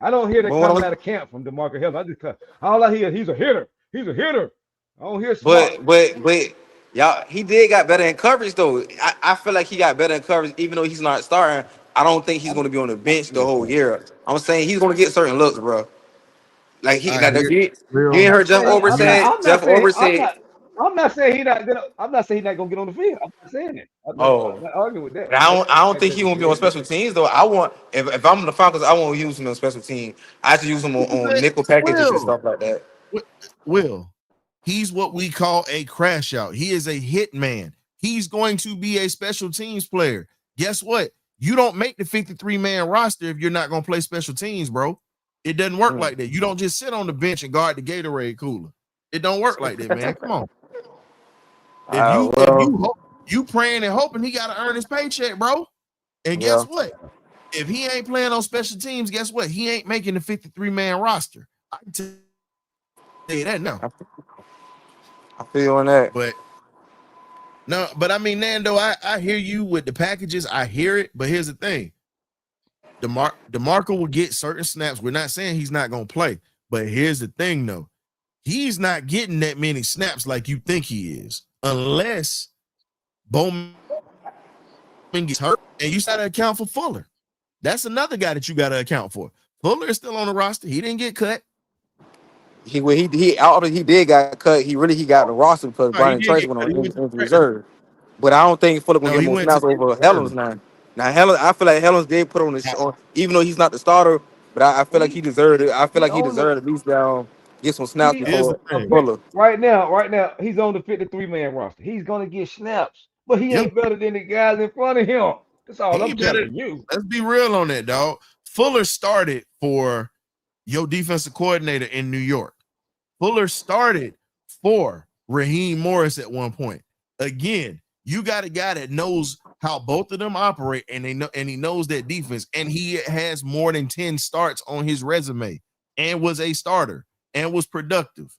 I don't hear that coming out of camp from DeMarco Helms. All I hear, he's a hitter. He's a hitter. I don't hear smart. But y'all, he did got better in coverage though. I feel like he got better in coverage, even though he's not starting. I don't think he's going to be on the bench the whole year. I'm saying he's going to get certain looks, bro. Like you ain't heard Jeff Over said. I'm not saying he's not gonna get on the field. I'm not saying that. I'm not arguing with that. I don't think he won't be on special teams though. I want, if I'm the Falcons, I won't use him on special team. I should use him on nickel packages and stuff like that. He's what we call a crash out. He is a hit man. He's going to be a special teams player. Guess what? You don't make the 53-man roster if you're not going to play special teams, bro. It doesn't work like that. You don't just sit on the bench and guard the Gatorade cooler. It don't work like that, man. Come on. If you praying and hoping, he got to earn his paycheck, bro. And guess what? If he ain't playing on special teams, guess what? He ain't making the 53-man roster. I can tell you that now. I feel on that. But no, but I mean, Nando, I hear you with the packages. I hear it, but here's the thing: DeMarco will get certain snaps. We're not saying he's not gonna play, but here's the thing, though: he's not getting that many snaps like you think he is, unless Bowman gets hurt, and you got to account for Fuller. That's another guy that you got to account for. Fuller is still on the roster. He didn't get cut. He did got cut. He got the roster because No, he Brian did Trace get went cut. on He went to injured practice. reserve. But I don't think Fuller gonna No, get he more went to snaps over reserve. Helens now. Now Helens, I feel like Helens did put on his on, even though he's not the starter, but I feel like he deserved it. I feel like he on the deserved at least down get some snaps he Here's on the before a thing. fit Fuller. right now, he's on the 53-man roster. He's gonna get snaps, but he Yep. ain't better than the guys in front of him. That's all He I'm better. telling you. Let's be real on that, dog. Fuller started for your defensive coordinator in New York. Fuller started for Raheem Morris at one point. Again, you got a guy that knows how both of them operate, and he knows that defense, and he has more than 10 starts on his resume, and was a starter, and was productive.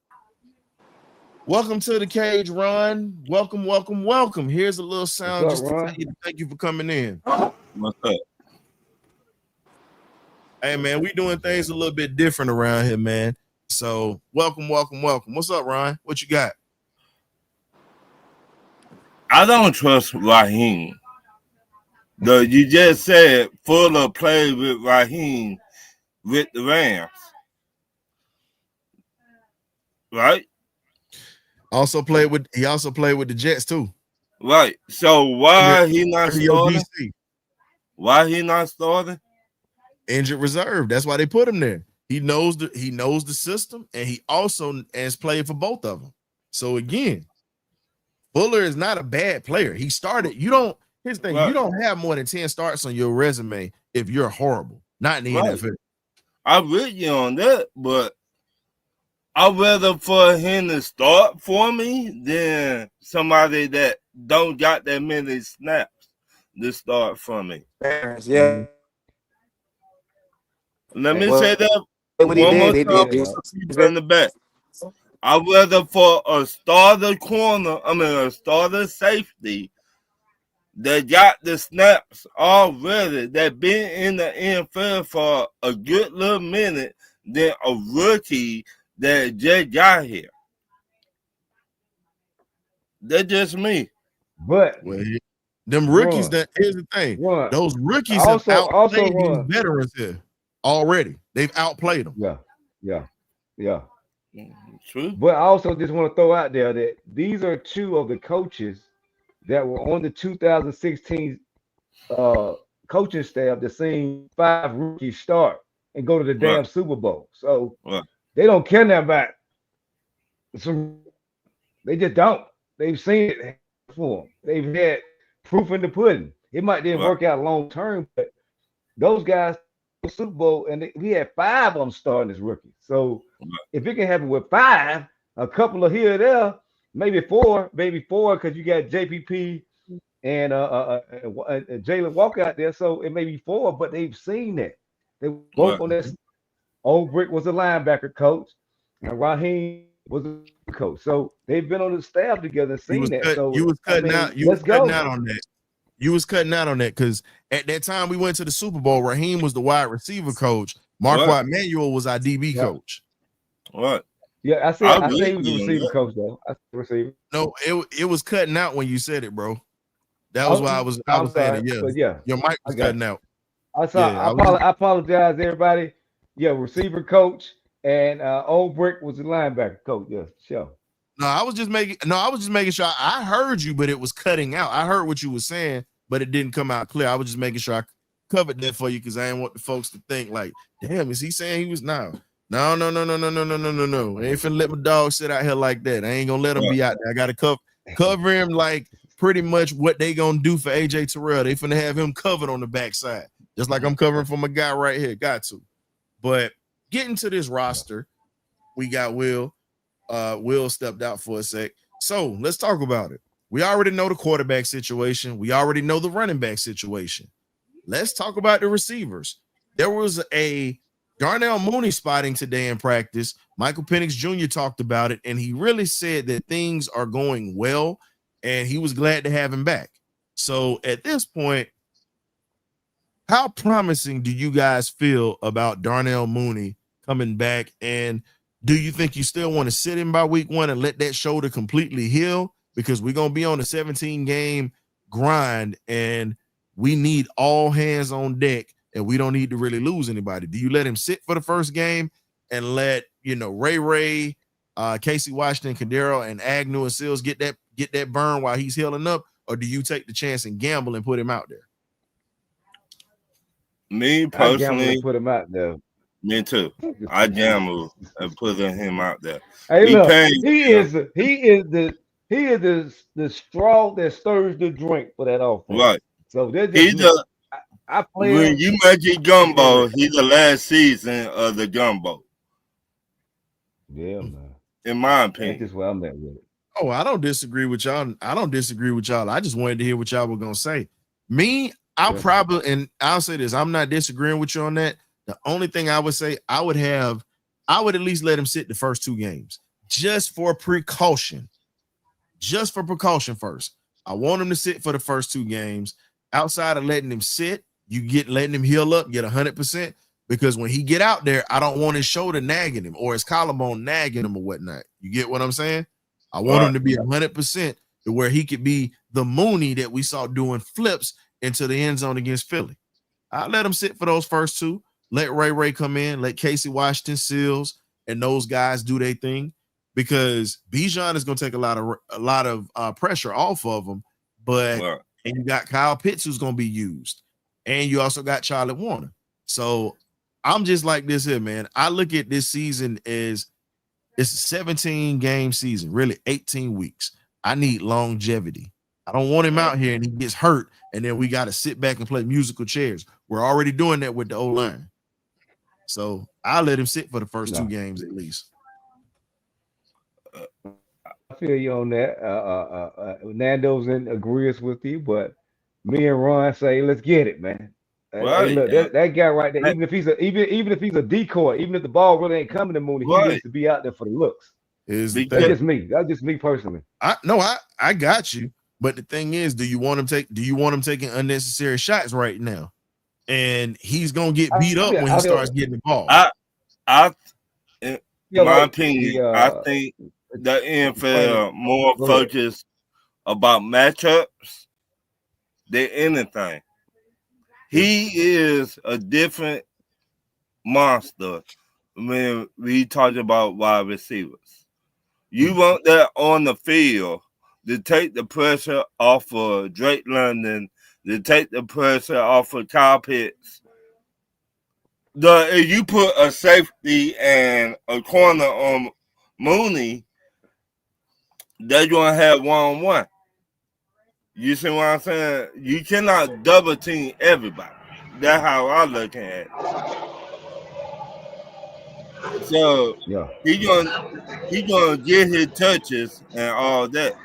Welcome to the cage, Ron. Welcome. Here's a little sound What's up, just to Ron? tell you to thank you for coming in. What's up? Hey, man, we doing things a little bit different around here, man. So welcome. What's up, Ron? What you got? I don't trust Raheem. Though you just said Fuller played with Raheem with the Rams, right? He also played with the Jets too. Right. So why he not Under your starting? DC. Why he not starting? Injured reserve. That's why they put him there. He knows the system, and he also has played for both of them. So again, Fuller is not a bad player. He started. Here's the thing: Right. you don't have more than 10 starts on your resume if you're horrible. Not in the Right. NFL. I with you on that, but I'd rather for him to start for me than somebody that don't got that many snaps to start for me. Yeah. Let me Well, say that what he one more did, time Yeah. in the back. I'd rather for a starter a starter safety that got the snaps already, that been in the NFL for a good little minute, than a rookie that just got here. That's just me. But Well, them rookies. Ron, Here's the thing: Ron, those rookies have also outplayed these Ron. veterans here already. They've outplayed them. Yeah. True. But I also just want to throw out there that these are two of the coaches that were on the 2016 coaching staff that seen 5 rookies start and go to the damn Right. Super Bowl. So Right. they don't care now about some. They just don't. They've seen it for them. They've had proof in the pudding. It might didn't Right. work out long term, but those guys Super Bowl and we had 5 of them starting as rookies. So Right. if it can happen with 5, a couple of here or there, maybe 4, because you got JPP and Jalen Walker out there. So it may be 4, but they've seen that. They both Right. on this. Old Brick was a linebacker coach, and Raheem was a coach. So they've been on the staff together and seen that. So You was cutting out. You was let's cutting go. out on that. You was cutting out on that because at that time we went to the Super Bowl. Raheem was the wide receiver coach. Marquardt Manuel was our DB Yeah. coach. Right. Yeah, I said I he was a agree on receiver that. coach though. I said receiver. No, it was cutting out when you said it, bro. That was why I was I'm saying sorry, it. Yeah, but yeah, your mic I was got cutting you. out. I apologize, everybody. Yeah, receiver coach and Old Brick was the linebacker coach. Yeah, sure. No, I was just making sure I heard you, but it was cutting out. I heard what you were saying, but it didn't come out clear. I was just making sure I covered that for you because I didn't want the folks to think like, damn, is he saying he was now? No. I ain't finna let my dog sit out here like that. I ain't gonna let him be out there. I gotta cover him like pretty much what they gonna do for AJ Terrell. They finna have him covered on the backside, just like I'm covering for my guy right here. Got to. But getting to this roster, we got Will. Will stepped out for a sec. So let's talk about it. We already know the quarterback situation. We already know the running back situation. Let's talk about the receivers. There was a Darnell Mooney spotting today in practice. Michael Penix Jr. talked about it, and he really said that things are going well, and he was glad to have him back. So at this point, how promising do you guys feel about Darnell Mooney coming back? And do you think you still want to sit him by week 1 and let that shoulder completely heal? Because we're going to be on a 17-game grind, and we need all hands on deck, and we don't need to really lose anybody. Do you let him sit for the first game and let, Ray, Casey Washington, Kadero, and Agnew and Sills get that burn while he's healing up? Or do you take the chance and gamble and put him out there? Me personally, put him out there. Me too. I gamble and put him out there. Hey, look, he is the straw that stirs the drink for that offense. Right. So he's I play when you mention gumbo, he's the last season of the gumbo. Yeah, man. In my opinion. That's just where I'm at with it. Oh, I don't disagree with y'all. I just wanted to hear what y'all were gonna say. Me, I'll say this. I'm not disagreeing with you on that. The only thing I would say, I would at least let him sit the first 2 games just for precaution. Just for precaution first. I want him to sit for the first 2 games. Outside of letting him sit, letting him heal up, get 100%. Because when he get out there, I don't want his shoulder nagging him or his collarbone nagging him or whatnot. You get what I'm saying? I want him to be 100% to where he could be the Mooney that we saw doing flips into the end zone against Philly. I let him sit for those first 2. Let Ray come in. Let Casey Washington, Sills, and those guys do their thing, because Bijan is going to take a lot of pressure off of them. But and you got Kyle Pitts who's going to be used, and you also got Charlie Warner. So I'm just like this here, man. I look at this season as it's a 17-game season, really 18 weeks. I need longevity. I don't want him out here and he gets hurt, and then we got to sit back and play musical chairs. We're already doing that with the O-line. So I'll let him sit for the first 2 games at least. I feel you on that. Nando's in agrees with you, but me and Ron say, let's get it, man. Right. Hey, look, that guy right there, even if he's a decoy, even if the ball really ain't coming to Mooney, he needs to be out there for the looks. That's just me. That's just me personally. I got you. But the thing is, do you want him taking unnecessary shots right now? And he's gonna get beat up when he starts getting the ball. In my opinion, I think the NFL more focused about matchups than anything. He is a different monster when we talk about wide receivers. You want that on the field to take the pressure off of Drake London, to take the pressure off of Kyle Pitts. If you put a safety and a corner on Mooney, they're going to have one-on-one. You see what I'm saying? You cannot double team everybody. That's how I look at it. So he gonna get his touches and all that.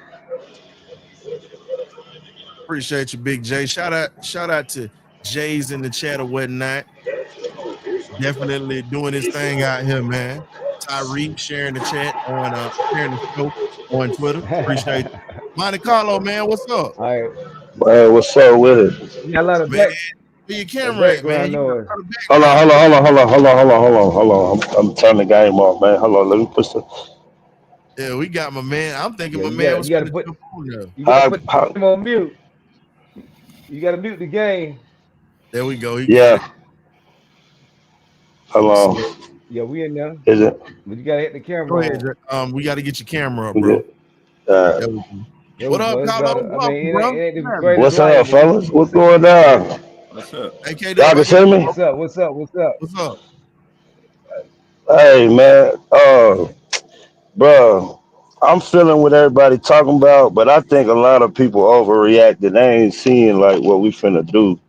Appreciate you, Big J. Shout out to Jay's in the chat or whatnot. Definitely doing his thing out here, man. Tyree sharing the chat on sharing the show on Twitter. Appreciate it. Monte Carlo, man, what's up? All right. Man, what's up with it? You got a lot of man, where your camera at, man? Hold on. I'm turning the game off, man. Hold on, let me push the. Yeah, we got my man. I'm thinking my man was you gotta put him on mute. You gotta mute the game. There we go. Hello. Yeah, we in there. Is it? But you gotta hit the camera. Go ahead, we gotta get your camera up, bro. What up, Carlo? What's up, fellas? What's going on? What's up? Y'all can see me? What's up? Hey, man. Bro, I'm feeling what everybody talking about, but I think a lot of people overreacted. They ain't seeing like what we finna do.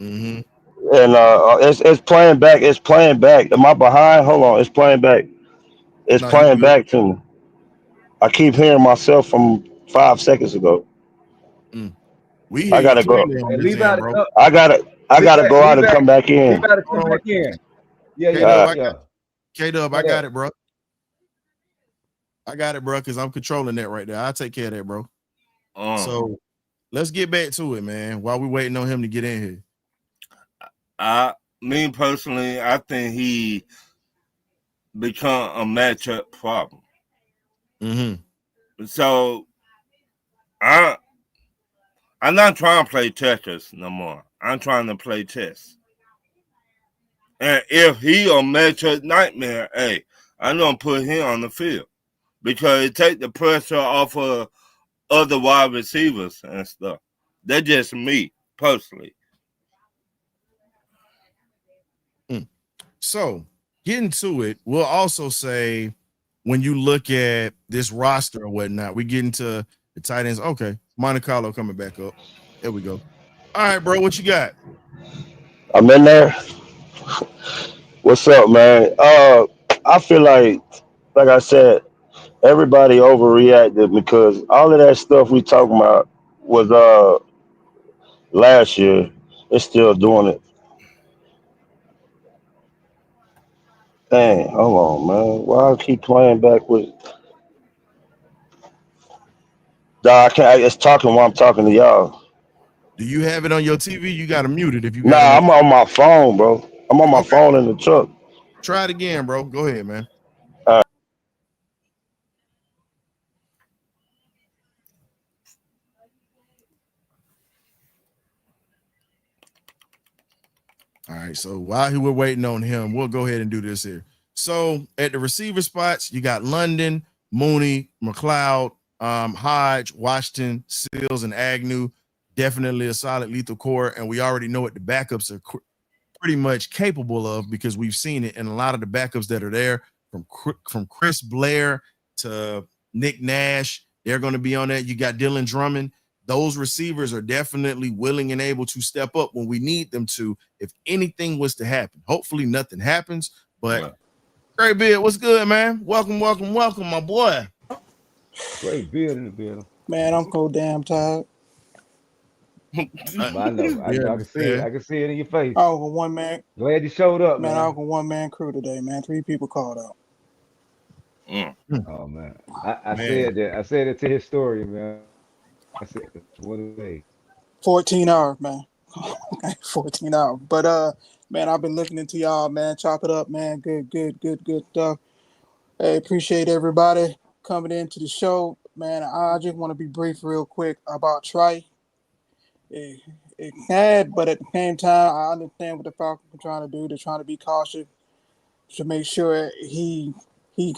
Mm-hmm. And it's playing back. It's playing back. Am I behind? Hold on. It's playing back. It's playing back to me. I keep hearing myself from 5 seconds ago. We I gotta go. I I gotta go out and come back He in. about to come back in. Yeah, K-Dub, I got it, bro. I got it, bro, because I'm controlling that right there. I'll take care of that, bro. So let's get back to it, man, while we're waiting on him to get in here. Me personally, I think he become a matchup problem. Mm-hmm. So I'm not trying to play Tetris no more. I'm trying to play chess. And if he a matchup nightmare, hey, I'm gonna put him on the field because it take the pressure off of other wide receivers and stuff. That's just me personally. So getting to it, we'll also say when you look at this roster or whatnot, we get into the tight ends. Okay, Monte Carlo coming back up. There we go. All right, bro, what you got? I'm in there. What's up, man? I feel like I said, everybody overreacted because all of that stuff we talking about was last year. It's still doing it. Dang, hold on, man. Why I keep playing back with? Nah, I can't. It's talking while I'm talking to y'all. Do you have it on your TV? You got to mute it if you got it Nah, on. I'm on my phone, bro. I'm on my phone in the truck. Try it again, bro. Go ahead, man. All right, so while we're waiting on him, we'll go ahead and do this here. So at the receiver spots, you got London, Mooney, McLeod, Hodge, Washington, Seals, and Agnew. Definitely a solid lethal core, and we already know what the backups are pretty much capable of because we've seen it in a lot of the backups that are there, from Chris Blair to Nick Nash. They're going to be on that. You got Dylan Drummond. Those receivers are definitely willing and able to step up when we need them to, if anything was to happen. Hopefully nothing happens, but Great Beard, what's good, man? Welcome, my boy. Great Beard in the building. Man, I'm so damn tired. I know. I can see it. I can see it in your face. I was a one man. Glad you showed up, Man, man. I was a one man crew today, man. 3 people called out. Oh man. I said that. I said it to his story, man. I said, what a day. 14 hours, man. 14 hours. But man, I've been listening to y'all, man. Chop it up, man. Good stuff. Hey, appreciate everybody coming into the show. Man, I just want to be brief real quick about Trey. It's sad, but at the same time, I understand what the Falcons are trying to do. They're trying to be cautious to make sure he's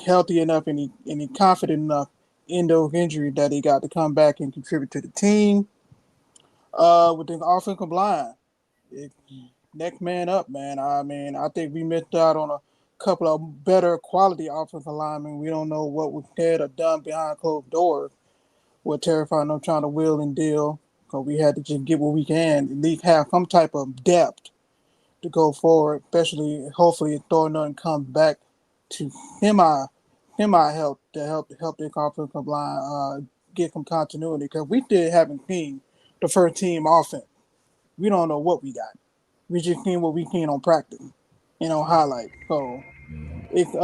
healthy enough and he confident enough in those injuries that he got to come back and contribute to the team. With the offensive line, next man up, man. I mean, I think we missed out on a couple of better quality offensive linemen. We don't know what we had or done behind closed doors. We're terrified of trying to wheel and deal because we had to just get what we can, at least have some type of depth to go forward, especially hopefully if Thornton comes back to semi help to help the offensive line get some continuity because we still haven't seen the first team offense. We don't know what we got. We just seen what we seen on practice and on highlight. So it's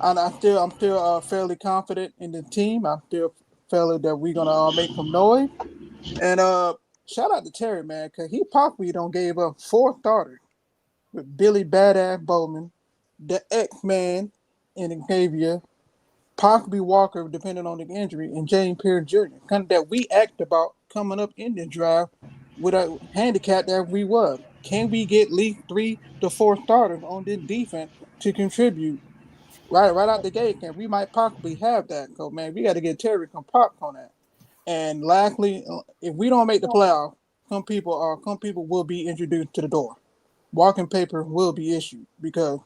I'm still fairly confident in the team. I'm still fairly that we're gonna make some noise. And shout out to Terry, man, because he possibly don't gave up 4 starters with Billy Badass Bowman, the X-Man, and Xavier, possibly Walker, depending on the injury, and James Pierce Jr. Kind of that we act about coming up in the draft with a handicap that we was. Can we get at least 3 to 4 starters on this defense to contribute right out the gate? And we might possibly have that. So, man, we got to get Terry some props on that. And lastly, if we don't make the playoff, some people will be introduced to the door. Walking paper will be issued because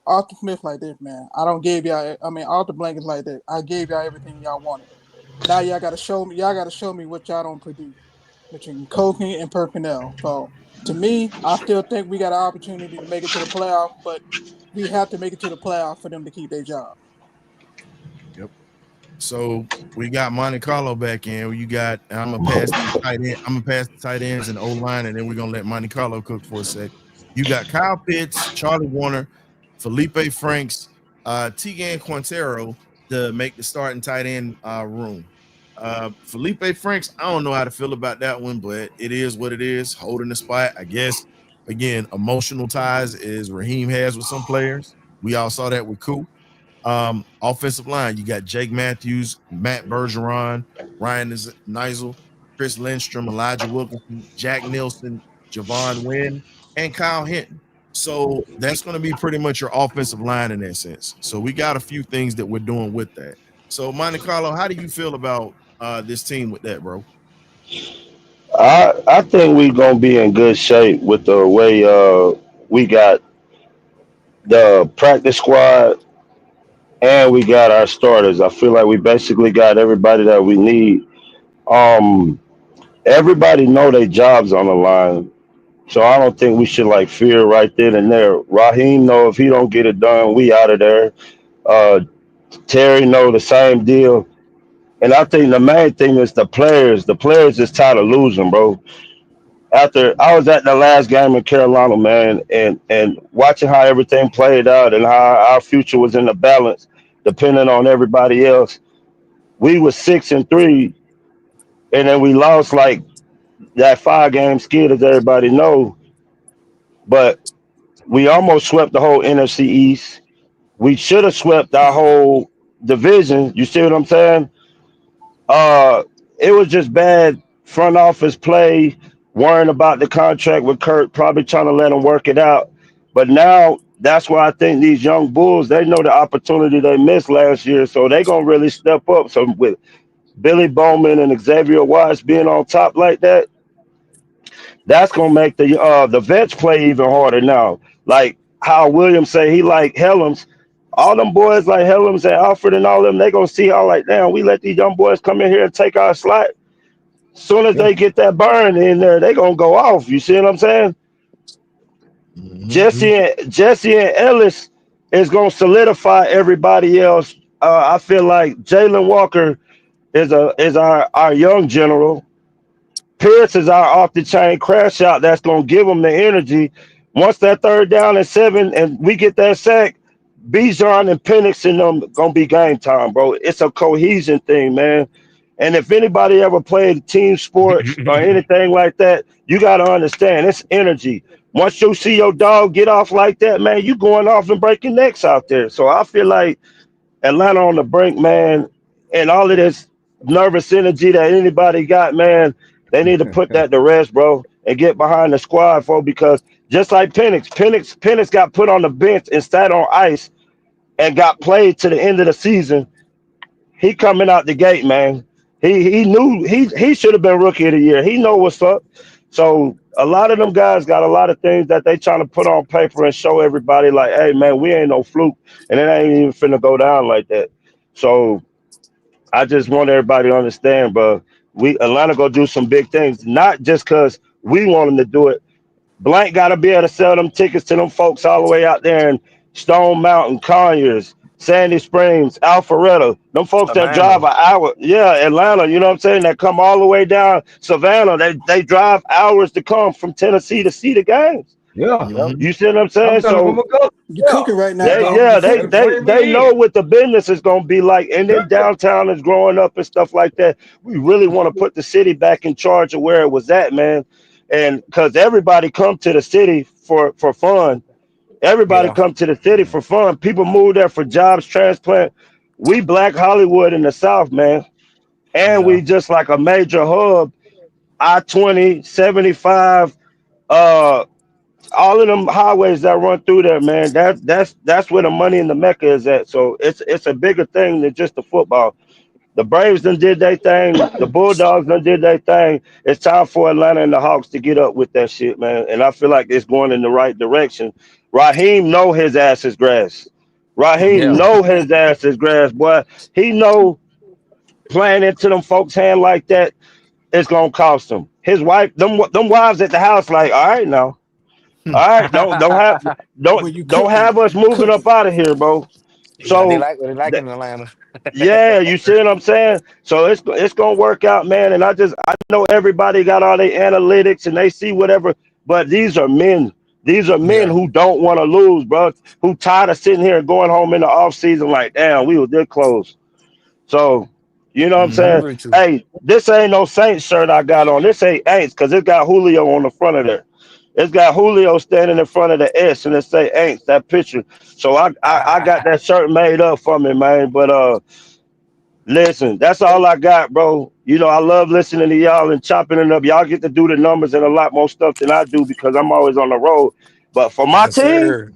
Arthur Smith like this, man. I don't give y'all. I mean, Arthur Blank is like that. I gave y'all everything y'all wanted. Now y'all got to show me. Y'all got to show me what y'all don't produce between coaching and personnel. So to me, I still think we got an opportunity to make it to the playoff, but we have to make it to the playoff for them to keep their job. Yep. So we got Monte Carlo back in. You got. I'm gonna pass these tight end. I'm gonna pass the tight ends and O line, and then we're gonna let Monte Carlo cook for a sec. You got Kyle Pitts, Charlie Warner, Felipe Franks, Tegan Quintero to make the starting tight end room. Felipe Franks, I don't know how to feel about that one, but it is what it is. Holding the spot, I guess. Again, emotional ties is Raheem has with some players. We all saw that with Koo. Offensive line, you got Jake Matthews, Matt Bergeron, Ryan Nizel, Chris Lindstrom, Elijah Wilkinson, Jack Nielsen, Javon Wynn, and Kyle Hinton. So that's going to be pretty much your offensive line in that sense. So we got a few things that we're doing with that. So Monte Carlo, how do you feel about this team with that, bro? I think we gonna be in good shape with the way we got the practice squad and we got our starters. I feel like we basically got everybody that we need. Um, Everybody know their jobs on the line, so I don't think we should like fear right then and there. Raheem know if he don't get it done, we out of there. Uh, Terry know the same deal. And I think the main thing is the players. The players is tired of losing, bro. After I was at the last game in Carolina, man, and watching how everything played out and how our future was in the balance, depending on everybody else. We was 6-3, and then we lost like that 5 game skid, as everybody know. But we almost swept the whole NFC East. We should have swept our whole division. You see what I'm saying? Uh, it was just bad front office play, worrying about the contract with Kurt, probably trying to let him work it out. But now that's why I think these young bulls, they know the opportunity they missed last year, so they gonna really step up. So with Billy Bowman and Xavier Watts being on top like that, that's gonna make the vets play even harder now. Like how Williams say he like Helms. All them boys like Helms and Alfred and all them, they gonna see how like damn, we let these young boys come in here and take our slot. Soon as Yeah. they get that burn in there, they gonna go off. You see what I'm saying? Mm-hmm. Jesse and Ellis is gonna solidify everybody else. I feel like Jalen Walker is our young general. Pierce is our off the chain crash out that's gonna give them the energy. Once that 3rd down and 7 and we get that sack, Bijan and Penix and them gonna be game time, bro. It's a cohesion thing, man. And if anybody ever played team sports or anything like that, you gotta understand it's energy. Once you see your dog get off like that, man, you going off and breaking necks out there. So I feel like Atlanta on the brink, man, and all of this nervous energy that anybody got, man, they need to put that to rest, bro, and get behind the squad, for because just like Penix got put on the bench and sat on ice and got played to the end of the season. He coming out the gate, man. He knew he should have been rookie of the year. He know what's up. So a lot of them guys got a lot of things that they trying to put on paper and show everybody like, hey man, we ain't no fluke, and it ain't even finna go down like that. So I just want everybody to understand, bro. We Atlanta go do some big things, not just because we want them to do it. Blank got to be able to sell them tickets to them folks all the way out there in Stone Mountain, Conyers, Sandy Springs, Alpharetta. Them folks that drive Atlanta. an hour, yeah, Atlanta, you know what I'm saying? That come all the way down Savannah. They drive hours to come from Tennessee to see the games. Yeah. Yep. Mm-hmm. You see what I'm I'm saying? telling them I'm So gonna go. You Yeah. cooking right now, they dog. You yeah, they cooking. they Bring they me know in. what the business is gonna be like. And then downtown is growing up and stuff like that. We really want to put the city back in charge of where it was at, man. And because everybody come to the city for fun. Everybody Yeah. come to the city for fun. People move there for jobs, transplant. We Black Hollywood in the South, man. And Yeah. we just like a major hub, I-20, 75, uh, all of them highways that run through there, man. That's where the money in the Mecca is at. So it's a bigger thing than just the football. The Braves done did their thing. The Bulldogs done did their thing. It's time for Atlanta and the Hawks to get up with that shit, man. And I feel like it's going in the right direction. Raheem know his ass is grass. Raheem Yeah. know his ass is grass, boy. He know playing into them folks' hand like that, it's gonna cost him. His wife, them wives at the house, like, all right now, all right, don't Well, you don't cooking. have us You moving up cooking. out of here, bro. Yeah, So they like him in Atlanta. yeah, you see what I'm saying? So it's gonna work out, man. And I know everybody got all their analytics and they see whatever, but these are men. These are men Yeah. who don't want to lose, bro. Who tired of sitting here and going home in the off season like, damn, we were this close. So, you know what I'm I saying? agree too. Hey, this ain't no Saints shirt I got on. This ain't Aints because it got Julio on the front of there. It's got Julio standing in front of the S and it say Aints, that picture. So I got that shirt made up for me, man. But listen, that's all I got, bro. You know, I love listening to y'all and chopping it up. Y'all get to do the numbers and a lot more stuff than I do because I'm always on the road. But for my Yes, team, sir.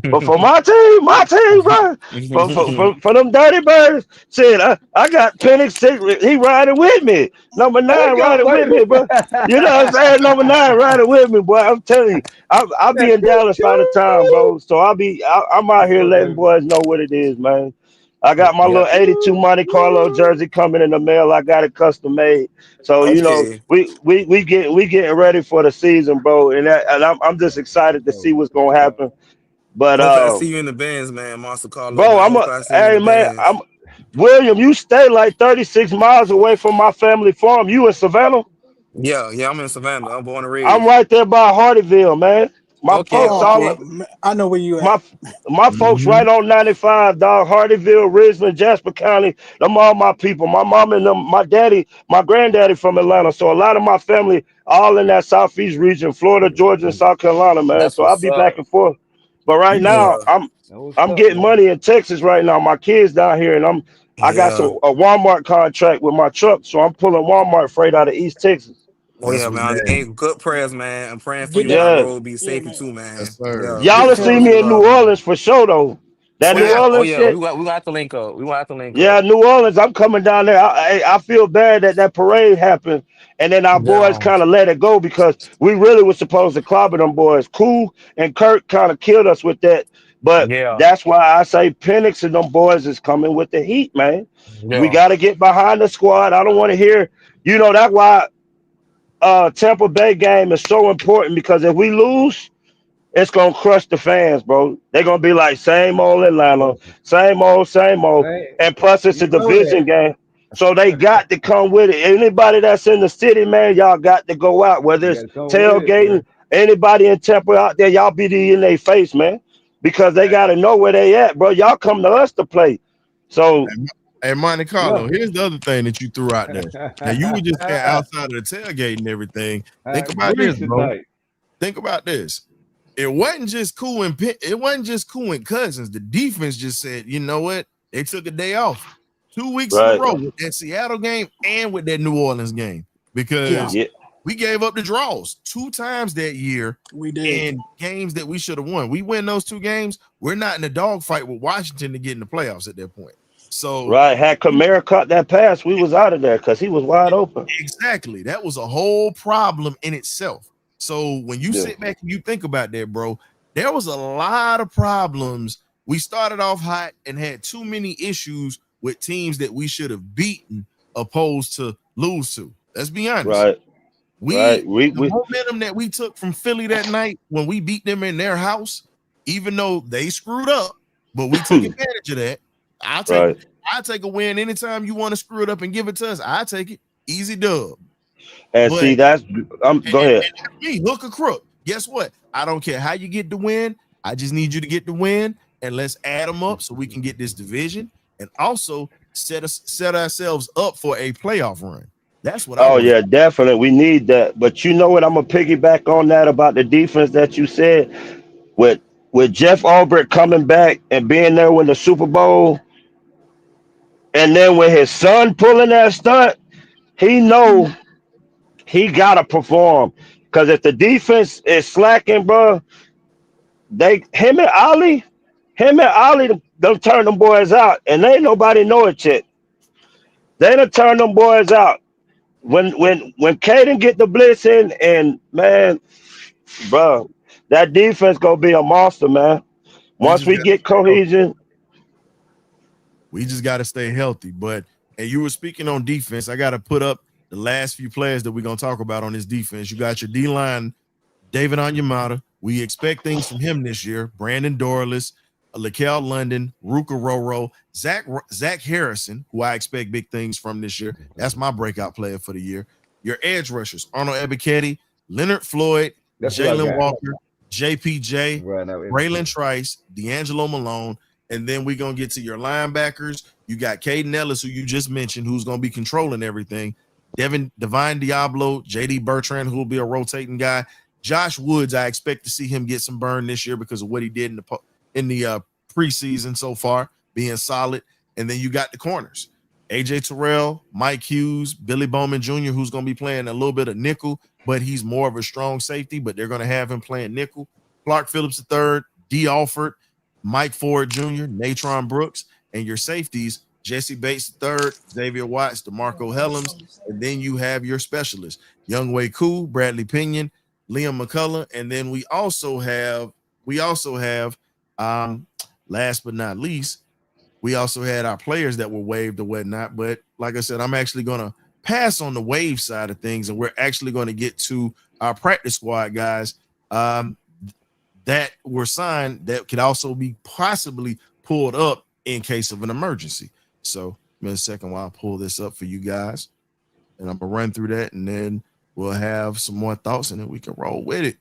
but for my team, bro, for them dirty birds, shit, I got Penix, he riding with me. Number There we 9 go, riding with baby. me, bro. You know what I'm saying? Number 9 riding with me, boy. I'm telling you, I'll be That in choo Dallas all the time, choo. bro. So I'm out Let's here go, letting baby. boys know what it is, man. I got my Yeah. little 82 Woo, Monte Carlo woo. jersey coming in the mail. I got it custom made. So you know, Okay. we getting ready for the season, bro. And I'm just Let's excited to go. see what's Let's gonna go. happen. But Hopefully I see you in the bands, man. Monster Carlo, bro, man. Hopefully I see you in hey the man, bands. William. You stay like 36 miles away from my family farm. You in Savannah? Yeah, yeah, I'm in Savannah. I'm born and I'm raised. right there by Hardyville, man. My Okay, folks all okay. Man, I know where you at. my my folks Mhm. right on 95, dog. Hardyville, Richmond, Jasper County. Them all my people. My mom and them, my daddy, my granddaddy from Atlanta. So a lot of my family all in that southeast region, Florida, Georgia, and South Carolina, man. That's So I'll what's be back up. and forth. But right Yeah, now, Know what's I'm up, getting man. money in Texas right now. My kids down here, and I got yeah. a Walmart contract with my truck, so I'm pulling Walmart freight out of East Texas. Oh That's yeah, what's man. Hey, happening. good prayers, man. I'm praying for Get you on that. that Yeah, road. Be Yeah, safe man. too, Yes, man. sir. Yeah, y'all Get will just show see us that. me some in New love, man. Orleans for sure, though. That Oh New yeah, oh Orleans yeah. shit. We got to link up. We gonna have to link Yeah, up. New Orleans. I'm coming down there. I feel bad that that parade happened, and then our boys Yeah, kind of let it go because we really were supposed to clobber them boys. Cool and Kirk kind of killed us with that, but yeah, that's why I say Penix and them boys is coming with the heat, man. We yeah. got to get behind the squad. I don't want to hear, that's why Tampa Bay game is so important because if we lose, it's gonna crush the fans, bro. They're gonna be like same old Atlanta, Listen, same old, same old. hey, And plus it's a you know division that. game. So they got to come with it. Anybody that's in the city, man, y'all got to go out. Whether You it's got to come with it, bro. tailgating, anybody in Tampa out there, y'all be in their face, man. Because they gotta know where they at, bro. Y'all come to us to play. So Hey, Monte Yeah. Carlo, here's the other thing that you threw out there. Now, you were just saying outside of the tailgate and everything. I Think about agree this, bro. tonight. Think about this. It wasn't just cool and it wasn't just cool and Cousins. The defense just said, you know what? They took a day off 2 weeks in a right. row with that Seattle game and with that New Orleans game Yeah, because Yeah, we gave up the draws 2 times that year we did. in games that we should have won. We win those 2 games. We're not in a dogfight with Washington to get in the playoffs at that point. So right. Had Kamara caught that pass, we was out of there because he was wide open. exactly. That was a whole problem in itself. So when you Yeah. sit back and you think about that, bro, there was a lot of problems. We started off hot and had too many issues with teams that we should have beaten opposed to lose to. Let's be honest. Right. We Right. We the we momentum that we took from Philly that night when we beat them in their house, even though they screwed up, but we took advantage of that. I'll take right. I'll take a win anytime you want to screw it up and give it to us. I take it. Easy dub. And But see that's go and ahead. that's me, hook or crook. Guess what? I don't care how you get the win. I just need you to get the win, and let's add them up so we can get this division and also set ourselves up for a playoff run. That's what I Oh want to. yeah, definitely. We need that. But you know what? I'm gonna piggyback on that about the defense that you said with Jeff Albrecht coming back and being there with the Super Bowl, and then with his son pulling that stunt, he know he gotta perform. Cause if the defense is slacking, bro, him and Ali, don't turn them boys out, and ain't nobody know it yet. They done turn them boys out. When Caden get the blitz in, and man, bro, that defense gonna be a monster, man. We Once just we got to get stay healthy. cohesion, We just got to stay healthy. But and you were speaking on defense. I got to put up the last few players that we're gonna talk about on this defense. You got your D line, David Onyemata. We expect things from him this year. Brandon Dorless. Lakel London, Ruka Roro, Zach Harrison, who I expect big things from this year. That's my breakout player for the year. Your edge rushers, Arnold Ebiketie, Leonard Floyd, That's what I Jalen got. Walker, JPJ, Right now, Braylon Trice, D'Angelo Malone, and then we're going to get to your linebackers. You got Caden Ellis, who you just mentioned, who's going to be controlling everything. Divine Diablo, JD Bertrand, who will be a rotating guy. Josh Woods, I expect to see him get some burn this year because of what he did in the preseason so far, being solid. And then you got the corners. AJ Terrell, Mike Hughes, Billy Bowman Jr., who's going to be playing a little bit of nickel, but he's more of a strong safety, but they're going to have him playing nickel. Clark Phillips III, D. Alford, Mike Ford Jr., Natron Brooks, and your safeties, Jesse Bates III, Xavier Watts, DeMarco Helms, and then you have your specialists, Younghoe Koo, Bradley Pinion, Liam McCullough, and then we also have last but not least, we also had our players that were waived or whatnot. But like I said, I'm actually going to pass on the waive side of things, and we're actually going to get to our practice squad guys that were signed that could also be possibly pulled up in case of an emergency. So in a second while I pull this up for you guys, and I'm going to run through that, and then we'll have some more thoughts, and then we can roll with it.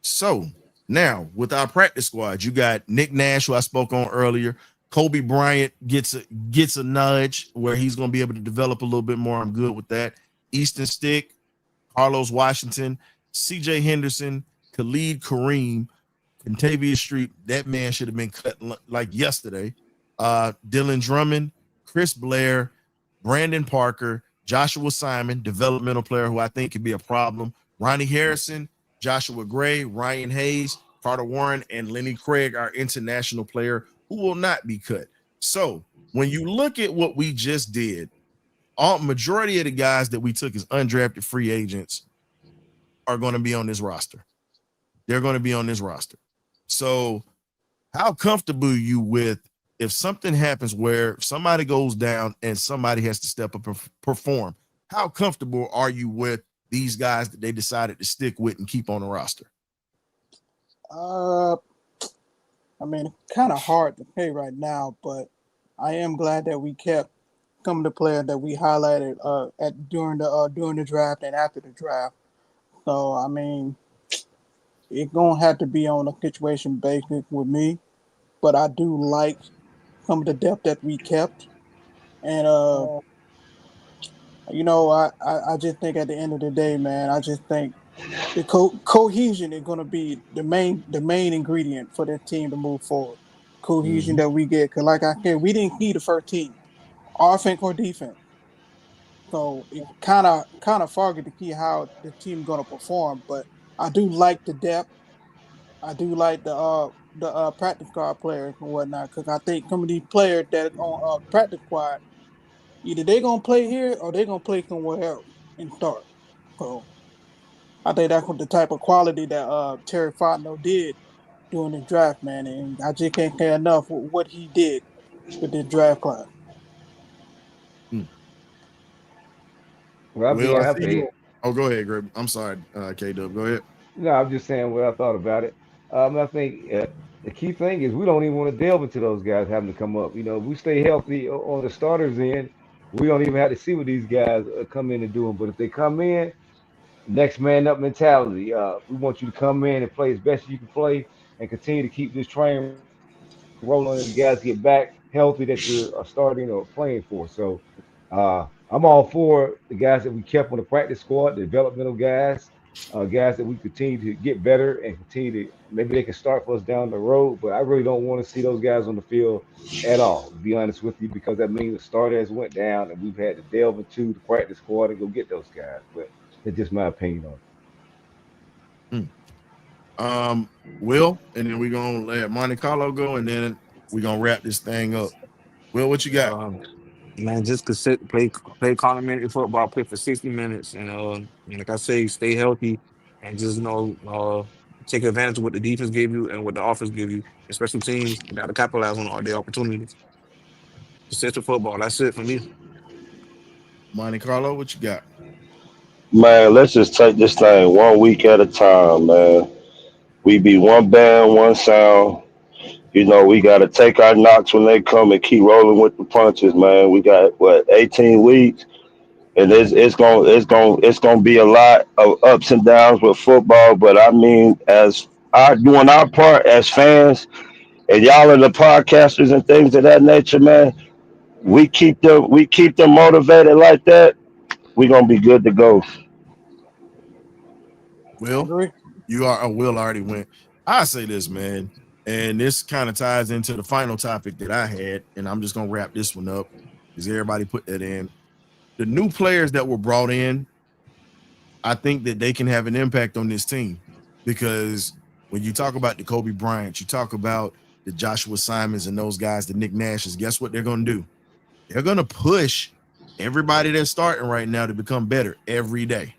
So now with our practice squad, you got Nick Nash, who I spoke on earlier. Kobe Bryant gets a nudge where he's going to be able to develop a little bit more. I'm good with that. Easton Stick, Carlos Washington, CJ Henderson, Khalid Kareem, Contavious Street. That man should have been cut like yesterday. Dylan Drummond, Chris Blair, Brandon Parker, Joshua Simon, developmental player who I think could be a problem. Ronnie Harrison, Joshua Gray, Ryan Hayes, Carter Warren, and Lenny Craig, our international player, who will not be cut. So when you look at what we just did, majority of the guys that we took as undrafted free agents are going to be on this roster. They're going to be on this roster. So how comfortable are you with if something happens where somebody goes down and somebody has to step up and perform? How comfortable are you with these guys that they decided to stick with and keep on the roster? I mean, kind of hard to pay right now, but I am glad that we kept some of the players that we highlighted during the draft and after the draft. So I mean, it's gonna have to be on a situation basis with me, but I do like some of the depth that we kept, and I just think at the end of the day, man, I just think the cohesion is going to be the main ingredient for this team to move forward. Cohesion that we get, because like I said, we didn't see the first team, offense or defense. So it kind of foggy to see how the team going to perform. But I do like the depth. I do like the practice squad players and whatnot, because I think some of these players that on practice squad, either they're gonna play here or they're gonna play somewhere else and start. So I think that's what the type of quality that Terry Fontenot did during the draft, man, and I just can't say enough with what he did with this draft class. Well, I'll be Well, I see happy. you. Oh, go ahead, Greg. I'm sorry, K-Dub. Go ahead. No, I'm just saying what I thought about it. I think the key thing is we don't even want to delve into those guys having to come up. If we stay healthy on the starters end, we don't even have to see what these guys come in and doing. But if they come in, next man up mentality. We want you to come in and play as best as you can play and continue to keep this train rolling and the guys get back healthy that you are starting or playing for. So I'm all for the guys that we kept on the practice squad, the developmental guys, guys that we continue to get better and continue to maybe they can start for us down the road. But I really don't want to see those guys on the field at all, to be honest with you, because that means the starter has went down and we've had to delve into the practice squad and go get those guys. But that's just my opinion on it. Will, and then we're gonna let Monte Carlo go, and then we're gonna wrap this thing up. Will, what you got? Man, just play complimentary football, play for 60 minutes, and like I say, stay healthy, and just take advantage of what the defense gave you and what the offense give you. And special teams got to capitalize on all the opportunities. Just football. That's it for me. Monte Carlo, what you got? Man, let's just take this thing 1 week at a time, man. We be one band, one sound. You know, we got to take our knocks when they come and keep rolling with the punches, man. We got 18 weeks, and it's gonna be a lot of ups and downs with football. But I mean, as our doing our part as fans, and y'all are the podcasters and things of that nature, man. We keep them motivated like that. We gonna be good to go. Will, Agree. Will already went. I say this, man, and this kind of ties into the final topic that I had, and I'm just gonna wrap this one up because everybody put that in. The new players that were brought in, I think that they can have an impact on this team because when you talk about the Kobe Bryant, you talk about the Joshua Simons and those guys, the Nick Nashes, guess what they're gonna do? They're gonna push everybody that's starting right now to become better every day.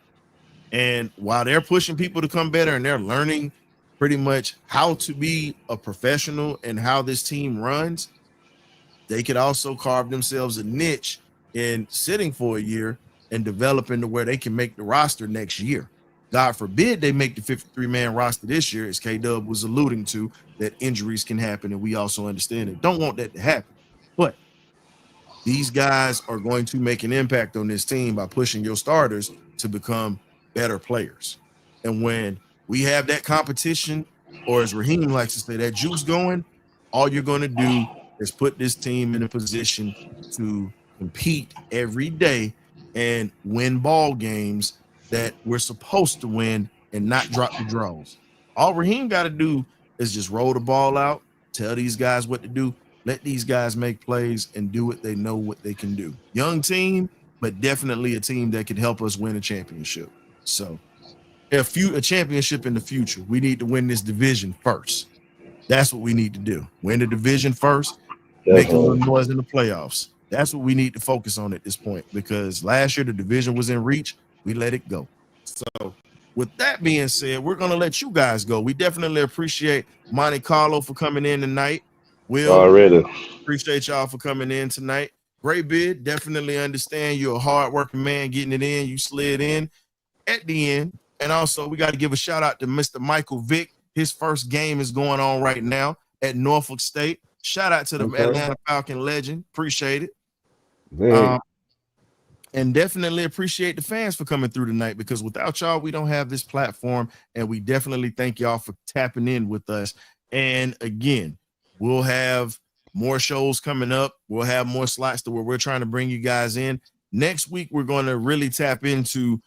And while they're pushing people to come better and they're learning pretty much how to be a professional and how this team runs, they could also carve themselves a niche in sitting for a year and developing to where they can make the roster next year. God forbid they make the 53-man roster this year, as K-Dub was alluding to, that injuries can happen, and we also understand it. Don't want that to happen. But these guys are going to make an impact on this team by pushing your starters to become better players. And when we have that competition, or as Raheem likes to say, that juice going, all you're going to do is put this team in a position to compete every day and win ball games that we're supposed to win and not drop the draws. All Raheem got to do is just roll the ball out, tell these guys what to do, let these guys make plays and do what they know what they can do. Young team, but definitely a team that can help us win a championship. So a championship in the future, we need to win this division first. That's what we need to do. Win the division first, make a little Definitely. noise in the playoffs. That's what we need to focus on at this point because last year the division was in reach. We let it go. So with that being said, we're going to let you guys go. We definitely appreciate Monte Carlo for coming in tonight. Will, Already. appreciate y'all for coming in tonight. Great bid. Definitely understand you're a hardworking man getting it in. You slid in at the end. And also, we got to give a shout out to Mr. Michael Vick. His first game is going on right now at Norfolk State. Shout out to the Okay. Atlanta Falcon legend. Appreciate it. Big. And definitely appreciate the fans for coming through tonight because without y'all, we don't have this platform. And we definitely thank y'all for tapping in with us. And again, we'll have more shows coming up. We'll have more slots to where we're trying to bring you guys in. Next week, we're going to really tap into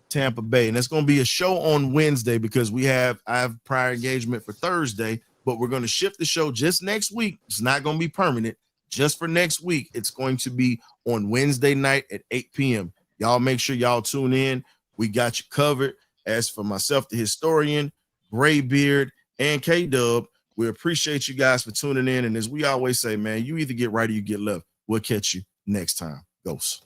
Tampa Bay. And it's going to be a show on Wednesday because I have prior engagement for Thursday, but we're going to shift the show just next week. It's not going to be permanent. Just for next week, it's going to be on Wednesday night at 8 p.m. Y'all make sure y'all tune in. We got you covered. As for myself, the historian, Graybeard, and K-Dub, we appreciate you guys for tuning in. And as we always say, man, you either get right or you get left. We'll catch you next time. Ghost.